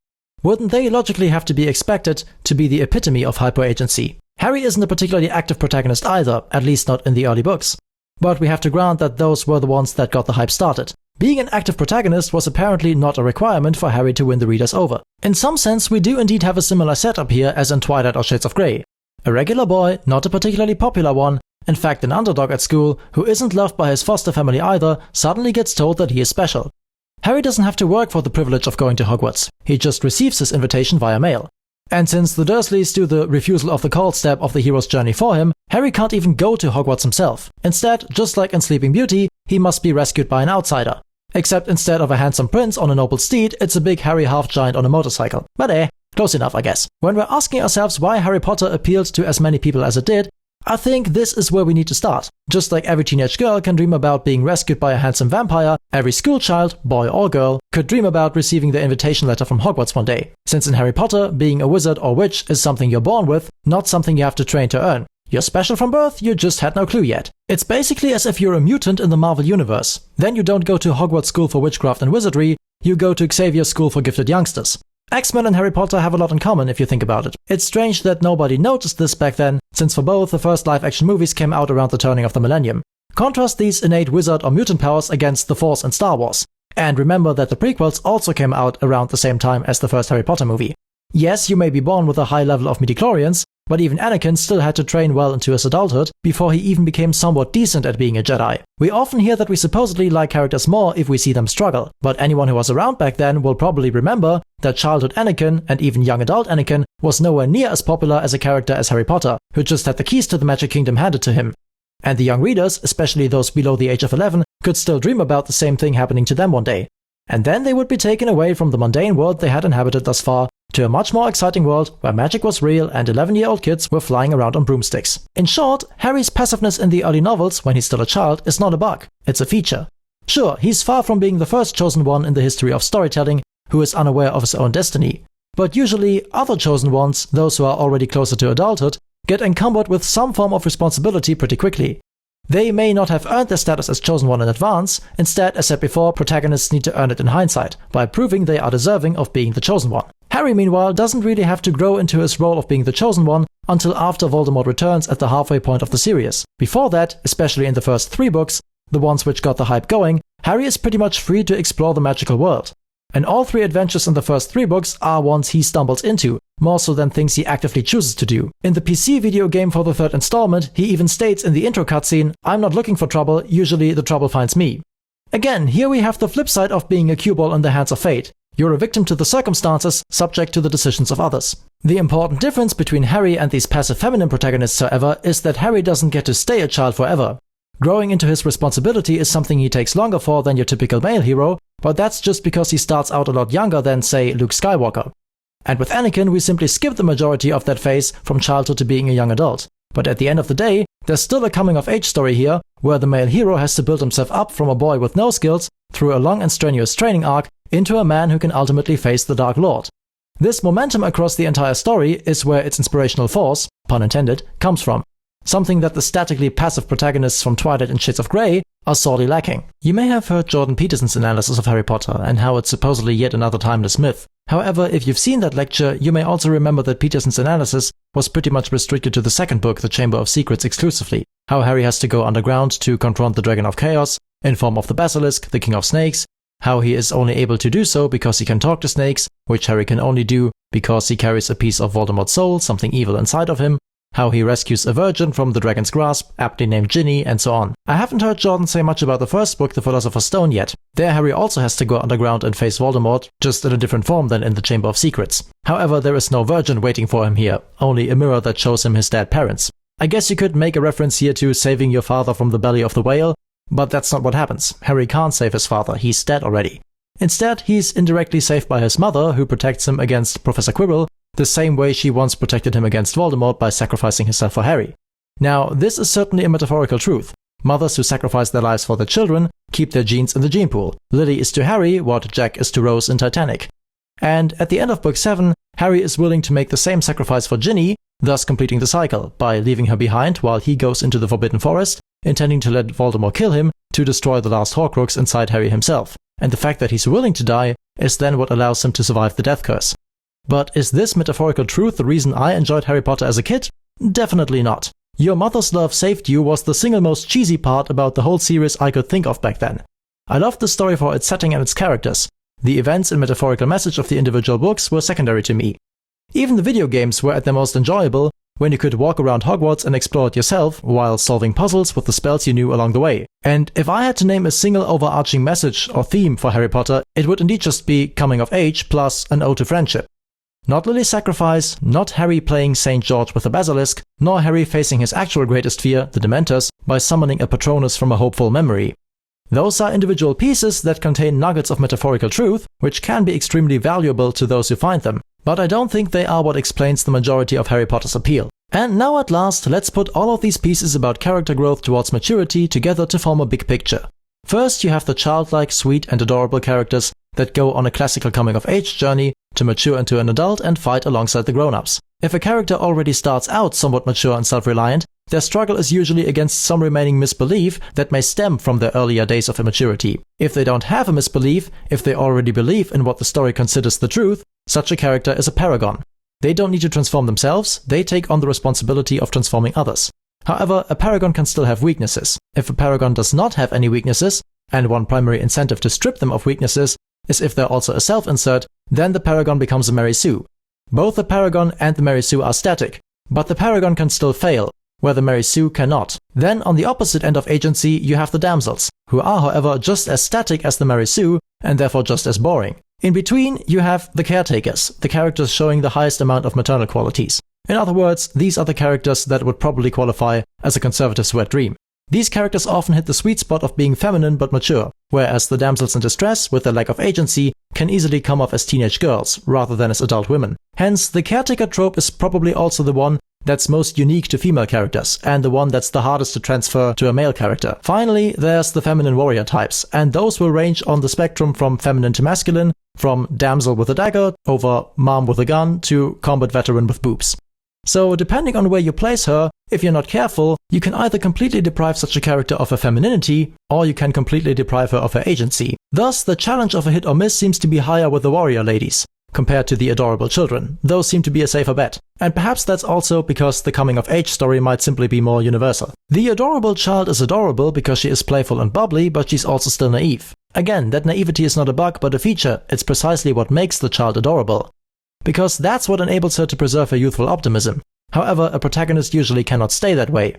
Wouldn't they logically have to be expected to be the epitome of hyperagency? Harry isn't a particularly active protagonist either, at least not in the early books. But we have to grant that those were the ones that got the hype started. Being an active protagonist was apparently not a requirement for Harry to win the readers over. In some sense, we do indeed have a similar setup here as in Twilight or Shades of Grey. A regular boy, not a particularly popular one, in fact an underdog at school, who isn't loved by his foster family either, suddenly gets told that he is special. Harry doesn't have to work for the privilege of going to Hogwarts, he just receives his invitation via mail. And since the Dursleys do the refusal of the cold step of the hero's journey for him, Harry can't even go to Hogwarts himself. Instead, just like in Sleeping Beauty, he must be rescued by an outsider. Except instead of a handsome prince on a noble steed, it's a big hairy half-giant on a motorcycle. But close enough I guess. When we're asking ourselves why Harry Potter appealed to as many people as it did, I think this is where we need to start. Just like every teenage girl can dream about being rescued by a handsome vampire, every schoolchild, boy or girl, could dream about receiving the invitation letter from Hogwarts one day. Since in Harry Potter, being a wizard or witch is something you're born with, not something you have to train to earn. You're special from birth, you just had no clue yet. It's basically as if you're a mutant in the Marvel universe. Then you don't go to Hogwarts School for Witchcraft and Wizardry, you go to Xavier's School for Gifted Youngsters. X-Men and Harry Potter have a lot in common if you think about it. It's strange that nobody noticed this back then, since for both the first live-action movies came out around the turning of the millennium. Contrast these innate wizard or mutant powers against the Force and Star Wars. And remember that the prequels also came out around the same time as the first Harry Potter movie. Yes, you may be born with a high level of midichlorians, but even Anakin still had to train well into his adulthood before he even became somewhat decent at being a Jedi. We often hear that we supposedly like characters more if we see them struggle, but anyone who was around back then will probably remember that childhood Anakin, and even young adult Anakin, was nowhere near as popular as a character as Harry Potter, who just had the keys to the Magic Kingdom handed to him. And the young readers, especially those below the age of 11, could still dream about the same thing happening to them one day. And then they would be taken away from the mundane world they had inhabited thus far to a much more exciting world where magic was real and 11-year-old kids were flying around on broomsticks. In short, Harry's passiveness in the early novels when he's still a child is not a bug, it's a feature. Sure, he's far from being the first chosen one in the history of storytelling who is unaware of his own destiny, but usually other chosen ones, those who are already closer to adulthood, get encumbered with some form of responsibility pretty quickly. They may not have earned their status as chosen one in advance, instead, as said before, protagonists need to earn it in hindsight, by proving they are deserving of being the chosen one. Harry, meanwhile, doesn't really have to grow into his role of being the chosen one until after Voldemort returns at the halfway point of the series. Before that, especially in the first 3 books, the ones which got the hype going, Harry is pretty much free to explore the magical world. And all 3 adventures in the first 3 books are ones he stumbles into, more so than things he actively chooses to do. In the PC video game for the 3rd installment, he even states in the intro cutscene, "I'm not looking for trouble, usually the trouble finds me." Again, here we have the flip side of being a cue ball in the hands of fate. You're a victim to the circumstances, subject to the decisions of others. The important difference between Harry and these passive feminine protagonists, however, is that Harry doesn't get to stay a child forever. Growing into his responsibility is something he takes longer for than your typical male hero, but that's just because he starts out a lot younger than, say, Luke Skywalker. And with Anakin, we simply skip the majority of that phase from childhood to being a young adult. But at the end of the day, There's still a coming-of-age story here, where the male hero has to build himself up from a boy with no skills through a long and strenuous training arc into a man who can ultimately face the Dark Lord. This momentum across the entire story is where its inspirational force, pun intended, comes from. Something that the statically passive protagonists from Twilight and Shades of Grey are sorely lacking. You may have heard Jordan Peterson's analysis of Harry Potter and how it's supposedly yet another timeless myth. However, if you've seen that lecture, you may also remember that Peterson's analysis was pretty much restricted to the second book, The Chamber of Secrets, exclusively. How Harry has to go underground to confront the Dragon of Chaos, in form of the Basilisk, the King of Snakes, how he is only able to do so because he can talk to snakes, which Harry can only do because he carries a piece of Voldemort's soul, something evil inside of him, how he rescues a virgin from the dragon's grasp, aptly named Ginny, and so on. I haven't heard Jordan say much about the first book, The Philosopher's Stone, yet. There Harry also has to go underground and face Voldemort, just in a different form than in the Chamber of Secrets. However, there is no virgin waiting for him here, only a mirror that shows him his dead parents. I guess you could make a reference here to saving your father from the belly of the whale, but that's not what happens. Harry can't save his father, he's dead already. Instead, he's indirectly saved by his mother, who protects him against Professor Quirrell, the same way she once protected him against Voldemort by sacrificing herself for Harry. Now, this is certainly a metaphorical truth. Mothers who sacrifice their lives for their children keep their genes in the gene pool. Lily is to Harry what Jack is to Rose in Titanic. And at the end of Book 7, Harry is willing to make the same sacrifice for Ginny, thus completing the cycle, by leaving her behind while he goes into the Forbidden Forest, intending to let Voldemort kill him to destroy the last Horcrux inside Harry himself. And the fact that he's willing to die is then what allows him to survive the death curse. But is this metaphorical truth the reason I enjoyed Harry Potter as a kid? Definitely not. Your mother's love saved you was the single most cheesy part about the whole series I could think of back then. I loved the story for its setting and its characters. The events and metaphorical message of the individual books were secondary to me. Even the video games were at their most enjoyable when you could walk around Hogwarts and explore it yourself while solving puzzles with the spells you knew along the way. And if I had to name a single overarching message or theme for Harry Potter, it would indeed just be coming of age plus an ode to friendship. Not Lily's sacrifice, not Harry playing St. George with the Basilisk, nor Harry facing his actual greatest fear, the Dementors, by summoning a Patronus from a hopeful memory. Those are individual pieces that contain nuggets of metaphorical truth, which can be extremely valuable to those who find them, but I don't think they are what explains the majority of Harry Potter's appeal. And now at last, let's put all of these pieces about character growth towards maturity together to form a big picture. First, you have the childlike, sweet and adorable characters that go on a classical coming-of-age journey to mature into an adult and fight alongside the grown-ups. If a character already starts out somewhat mature and self-reliant, their struggle is usually against some remaining misbelief that may stem from their earlier days of immaturity. If they don't have a misbelief, if they already believe in what the story considers the truth, such a character is a paragon. They don't need to transform themselves, they take on the responsibility of transforming others. However, a paragon can still have weaknesses. If a paragon does not have any weaknesses, and one primary incentive to strip them of weaknesses is if they're also a self-insert, then the paragon becomes a Mary Sue. Both the paragon and the Mary Sue are static, but the paragon can still fail, where the Mary Sue cannot. Then on the opposite end of agency you have the damsels, who are however just as static as the Mary Sue and therefore just as boring. In between you have the caretakers, the characters showing the highest amount of maternal qualities. In other words, these are the characters that would probably qualify as a conservative's wet dream. These characters often hit the sweet spot of being feminine but mature, whereas the damsels in distress, with their lack of agency, can easily come off as teenage girls, rather than as adult women. Hence, the caretaker trope is probably also the one that's most unique to female characters, and the one that's the hardest to transfer to a male character. Finally, there's the feminine warrior types, and those will range on the spectrum from feminine to masculine, from damsel with a dagger, over mom with a gun, to combat veteran with boobs. So, depending on where you place her, if you're not careful, you can either completely deprive such a character of her femininity, or you can completely deprive her of her agency. Thus, the challenge of a hit or miss seems to be higher with the warrior ladies, compared to the adorable children. Those seem to be a safer bet. And perhaps that's also because the coming-of-age story might simply be more universal. The adorable child is adorable because she is playful and bubbly, but she's also still naive. Again, that naivety is not a bug but a feature, it's precisely what makes the child adorable. Because that's what enables her to preserve her youthful optimism. However, a protagonist usually cannot stay that way.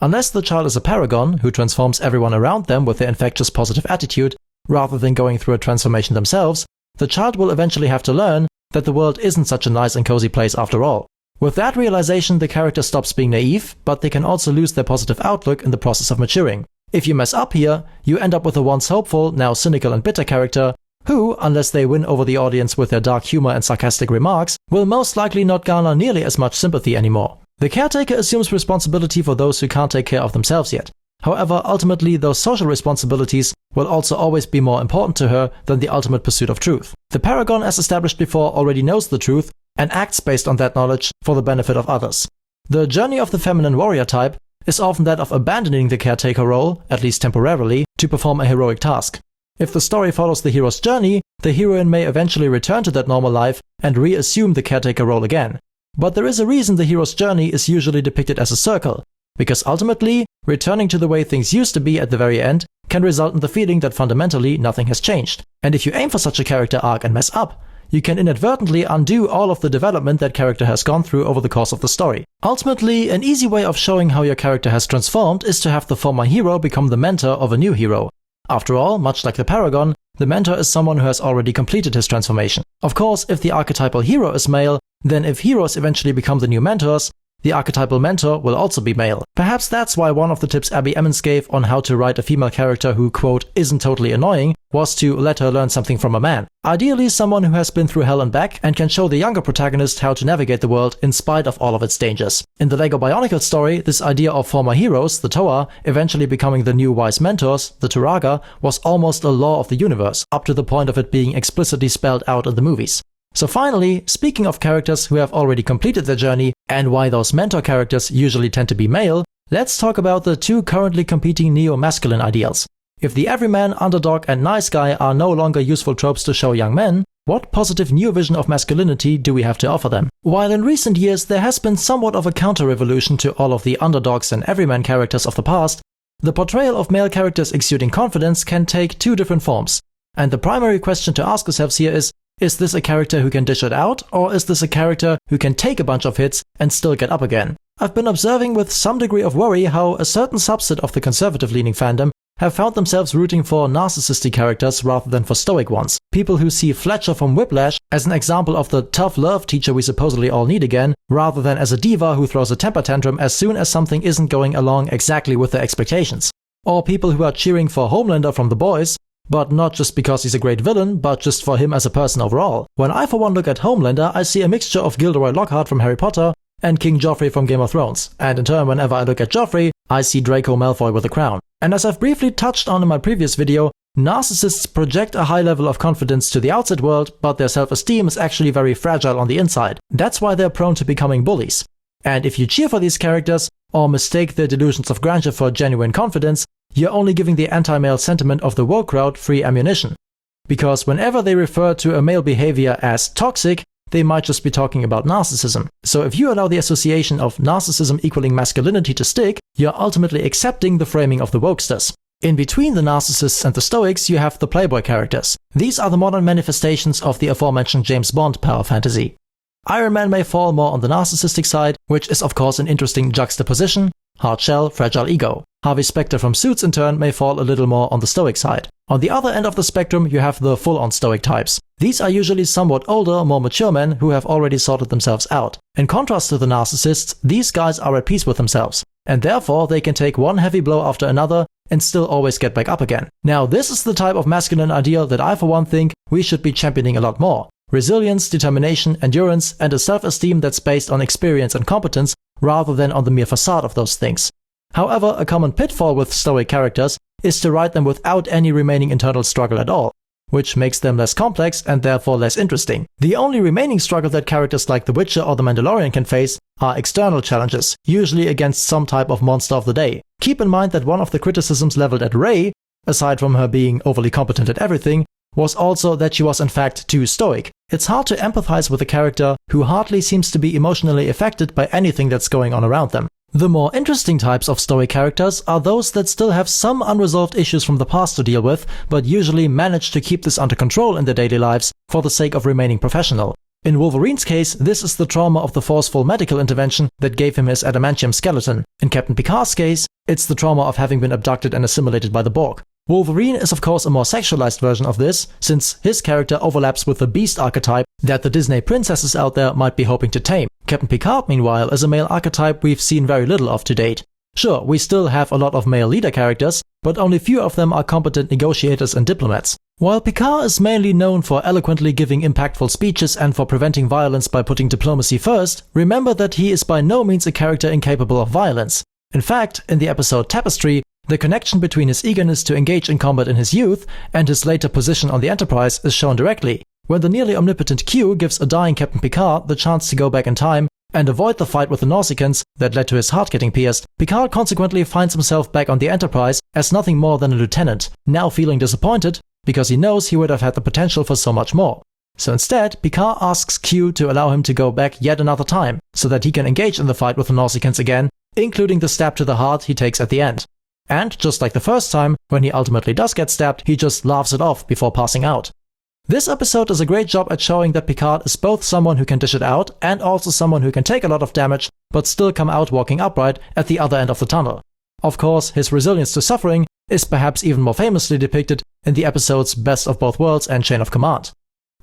Unless the child is a paragon, who transforms everyone around them with their infectious positive attitude, rather than going through a transformation themselves, the child will eventually have to learn that the world isn't such a nice and cozy place after all. With that realization, the character stops being naive, but they can also lose their positive outlook in the process of maturing. If you mess up here, you end up with a once hopeful, now cynical and bitter character, who, unless they win over the audience with their dark humor and sarcastic remarks, will most likely not garner nearly as much sympathy anymore. The caretaker assumes responsibility for those who can't take care of themselves yet. However, ultimately, those social responsibilities will also always be more important to her than the ultimate pursuit of truth. The Paragon, as established before, already knows the truth and acts based on that knowledge for the benefit of others. The journey of the feminine warrior type is often that of abandoning the caretaker role, at least temporarily, to perform a heroic task. If the story follows the hero's journey, the heroine may eventually return to that normal life and reassume the caretaker role again. But there is a reason the hero's journey is usually depicted as a circle, because ultimately, returning to the way things used to be at the very end can result in the feeling that fundamentally nothing has changed. And if you aim for such a character arc and mess up, you can inadvertently undo all of the development that character has gone through over the course of the story. Ultimately, an easy way of showing how your character has transformed is to have the former hero become the mentor of a new hero. After all, much like the Paragon, the mentor is someone who has already completed his transformation. Of course, if the archetypal hero is male, then if heroes eventually become the new mentors, the archetypal mentor will also be male. Perhaps that's why one of the tips Abbie Emmons gave on how to write a female character who, quote, isn't totally annoying, was to let her learn something from a man. Ideally, someone who has been through hell and back and can show the younger protagonist how to navigate the world in spite of all of its dangers. In the LEGO Bionicle story, this idea of former heroes, the Toa, eventually becoming the new wise mentors, the Turaga, was almost a law of the universe, up to the point of it being explicitly spelled out in the movies. So finally, speaking of characters who have already completed their journey and why those mentor characters usually tend to be male, let's talk about the two currently competing neo-masculine ideals. If the everyman, underdog and nice guy are no longer useful tropes to show young men, what positive new vision of masculinity do we have to offer them? While in recent years there has been somewhat of a counter-revolution to all of the underdogs and everyman characters of the past, the portrayal of male characters exuding confidence can take two different forms. And the primary question to ask ourselves here is this a character who can dish it out, or is this a character who can take a bunch of hits and still get up again? I've been observing with some degree of worry how a certain subset of the conservative-leaning fandom have found themselves rooting for narcissistic characters rather than for stoic ones. People who see Fletcher from Whiplash as an example of the tough love teacher we supposedly all need again, rather than as a diva who throws a temper tantrum as soon as something isn't going along exactly with their expectations. Or people who are cheering for Homelander from The Boys, but not just because he's a great villain, but just for him as a person overall. When I for one look at Homelander, I see a mixture of Gilderoy Lockhart from Harry Potter and King Joffrey from Game of Thrones. And in turn, whenever I look at Joffrey, I see Draco Malfoy with a crown. And as I've briefly touched on in my previous video, narcissists project a high level of confidence to the outside world, but their self-esteem is actually very fragile on the inside. That's why they're prone to becoming bullies. And if you cheer for these characters, or mistake their delusions of grandeur for genuine confidence, you're only giving the anti-male sentiment of the woke crowd free ammunition. Because whenever they refer to a male behavior as toxic, they might just be talking about narcissism. So if you allow the association of narcissism equaling masculinity to stick, you're ultimately accepting the framing of the wokesters. In between the narcissists and the stoics, you have the playboy characters. These are the modern manifestations of the aforementioned James Bond power fantasy. Iron Man may fall more on the narcissistic side, which is of course an interesting juxtaposition, hard shell, fragile ego. Harvey Specter from Suits in turn may fall a little more on the stoic side. On the other end of the spectrum you have the full-on stoic types. These are usually somewhat older, more mature men who have already sorted themselves out. In contrast to the narcissists, these guys are at peace with themselves, and therefore they can take one heavy blow after another and still always get back up again. Now this is the type of masculine ideal that I for one think we should be championing a lot more. Resilience, determination, endurance, and a self-esteem that's based on experience and competence rather than on the mere facade of those things. However, a common pitfall with stoic characters is to write them without any remaining internal struggle at all, which makes them less complex and therefore less interesting. The only remaining struggle that characters like The Witcher or The Mandalorian can face are external challenges, usually against some type of monster of the day. Keep in mind that one of the criticisms leveled at Rey, aside from her being overly competent at everything, was also that she was in fact too stoic. It's hard to empathize with a character who hardly seems to be emotionally affected by anything that's going on around them. The more interesting types of stoic characters are those that still have some unresolved issues from the past to deal with, but usually manage to keep this under control in their daily lives for the sake of remaining professional. In Wolverine's case, this is the trauma of the forceful medical intervention that gave him his adamantium skeleton. In Captain Picard's case, it's the trauma of having been abducted and assimilated by the Borg. Wolverine is of course a more sexualized version of this, since his character overlaps with the beast archetype that the Disney princesses out there might be hoping to tame. Captain Picard, meanwhile, is a male archetype we've seen very little of to date. Sure, we still have a lot of male leader characters, but only few of them are competent negotiators and diplomats. While Picard is mainly known for eloquently giving impactful speeches and for preventing violence by putting diplomacy first, remember that he is by no means a character incapable of violence. In fact, in the episode Tapestry, the connection between his eagerness to engage in combat in his youth and his later position on the Enterprise is shown directly, when the nearly omnipotent Q gives a dying Captain Picard the chance to go back in time and avoid the fight with the Nausicaans that led to his heart getting pierced. Picard consequently finds himself back on the Enterprise as nothing more than a lieutenant, now feeling disappointed because he knows he would have had the potential for so much more. So instead, Picard asks Q to allow him to go back yet another time, so that he can engage in the fight with the Nausicaans again, including the stab to the heart he takes at the end. And just like the first time, when he ultimately does get stabbed, he just laughs it off before passing out. This episode does a great job at showing that Picard is both someone who can dish it out and also someone who can take a lot of damage but still come out walking upright at the other end of the tunnel. Of course, his resilience to suffering is perhaps even more famously depicted in the episodes Best of Both Worlds and Chain of Command.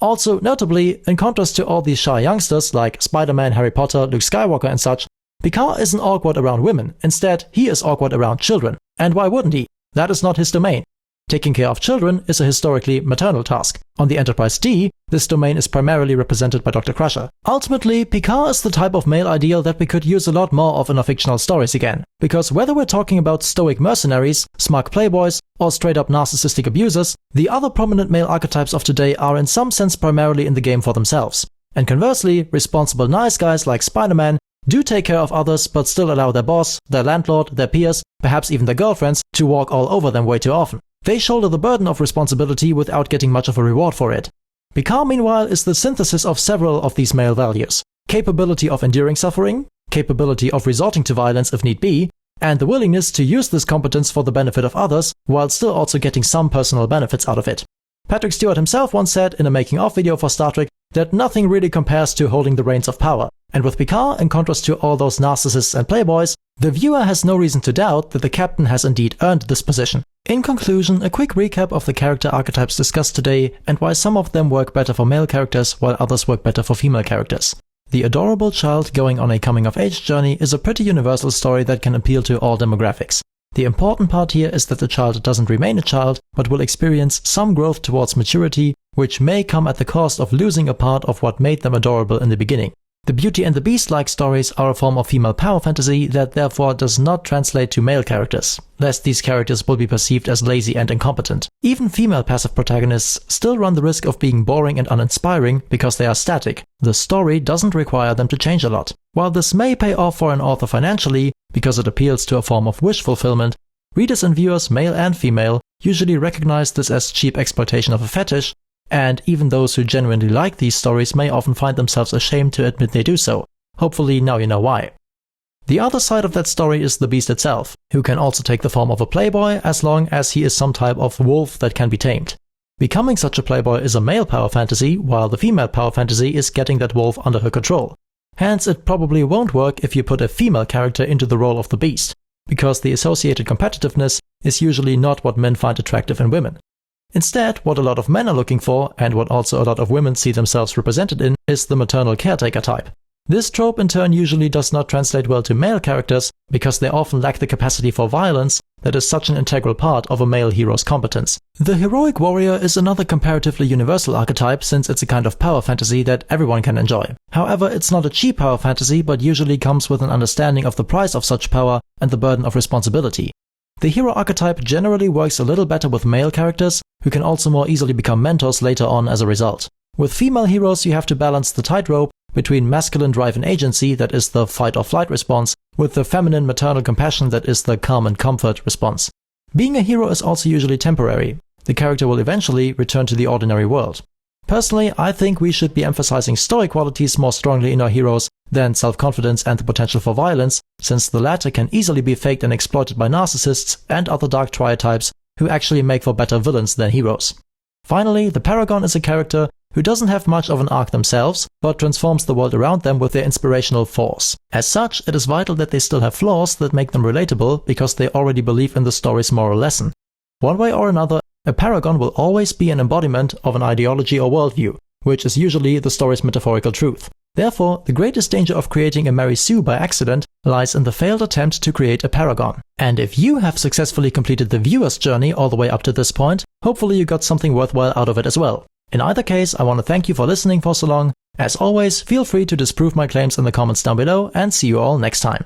Also, notably, in contrast to all these shy youngsters like Spider-Man, Harry Potter, Luke Skywalker and such, Picard isn't awkward around women. Instead, he is awkward around children. And why wouldn't he? That is not his domain. Taking care of children is a historically maternal task. On the Enterprise D, this domain is primarily represented by Dr. Crusher. Ultimately, Picard is the type of male ideal that we could use a lot more of in our fictional stories again. Because whether we're talking about stoic mercenaries, smug playboys, or straight-up narcissistic abusers, the other prominent male archetypes of today are in some sense primarily in the game for themselves. And conversely, responsible nice guys like Spider-Man do take care of others but still allow their boss, their landlord, their peers, perhaps even their girlfriends, to walk all over them way too often. They shoulder the burden of responsibility without getting much of a reward for it. Picard, meanwhile, is the synthesis of several of these male values: capability of enduring suffering, capability of resorting to violence if need be, and the willingness to use this competence for the benefit of others while still also getting some personal benefits out of it. Patrick Stewart himself once said in a making-of video for Star Trek that nothing really compares to holding the reins of power. And with Picard, in contrast to all those narcissists and playboys, the viewer has no reason to doubt that the captain has indeed earned this position. In conclusion, a quick recap of the character archetypes discussed today and why some of them work better for male characters while others work better for female characters. The adorable child going on a coming-of-age journey is a pretty universal story that can appeal to all demographics. The important part here is that the child doesn't remain a child, but will experience some growth towards maturity, which may come at the cost of losing a part of what made them adorable in the beginning. The Beauty and the Beast-like stories are a form of female power fantasy that therefore does not translate to male characters, lest these characters will be perceived as lazy and incompetent. Even female passive protagonists still run the risk of being boring and uninspiring because they are static. The story doesn't require them to change a lot. While this may pay off for an author financially, because it appeals to a form of wish fulfillment, readers and viewers, male and female, usually recognize this as cheap exploitation of a fetish, and even those who genuinely like these stories may often find themselves ashamed to admit they do so. Hopefully now you know why. The other side of that story is the beast itself, who can also take the form of a playboy as long as he is some type of wolf that can be tamed. Becoming such a playboy is a male power fantasy, while the female power fantasy is getting that wolf under her control. Hence, it probably won't work if you put a female character into the role of the beast, because the associated competitiveness is usually not what men find attractive in women. Instead, what a lot of men are looking for, and what also a lot of women see themselves represented in, is the maternal caretaker type. This trope in turn usually does not translate well to male characters, because they often lack the capacity for violence that is such an integral part of a male hero's competence. The heroic warrior is another comparatively universal archetype, since it's a kind of power fantasy that everyone can enjoy. However, it's not a cheap power fantasy, but usually comes with an understanding of the price of such power and the burden of responsibility. The hero archetype generally works a little better with male characters, who can also more easily become mentors later on as a result. With female heroes, you have to balance the tightrope between masculine drive and agency, that is the fight or flight response, with the feminine maternal compassion, that is the calm and comfort response. Being a hero is also usually temporary. The character will eventually return to the ordinary world. Personally, I think we should be emphasizing stoic qualities more strongly in our heroes than self-confidence and the potential for violence, since the latter can easily be faked and exploited by narcissists and other dark triatypes who actually make for better villains than heroes. Finally, the Paragon is a character who doesn't have much of an arc themselves, but transforms the world around them with their inspirational force. As such, it is vital that they still have flaws that make them relatable, because they already believe in the story's moral lesson. One way or another, a Paragon will always be an embodiment of an ideology or worldview, which is usually the story's metaphorical truth. Therefore, the greatest danger of creating a Mary Sue by accident lies in the failed attempt to create a Paragon. And if you have successfully completed the viewer's journey all the way up to this point, hopefully you got something worthwhile out of it as well. In either case, I want to thank you for listening for so long. As always, feel free to disprove my claims in the comments down below, and see you all next time.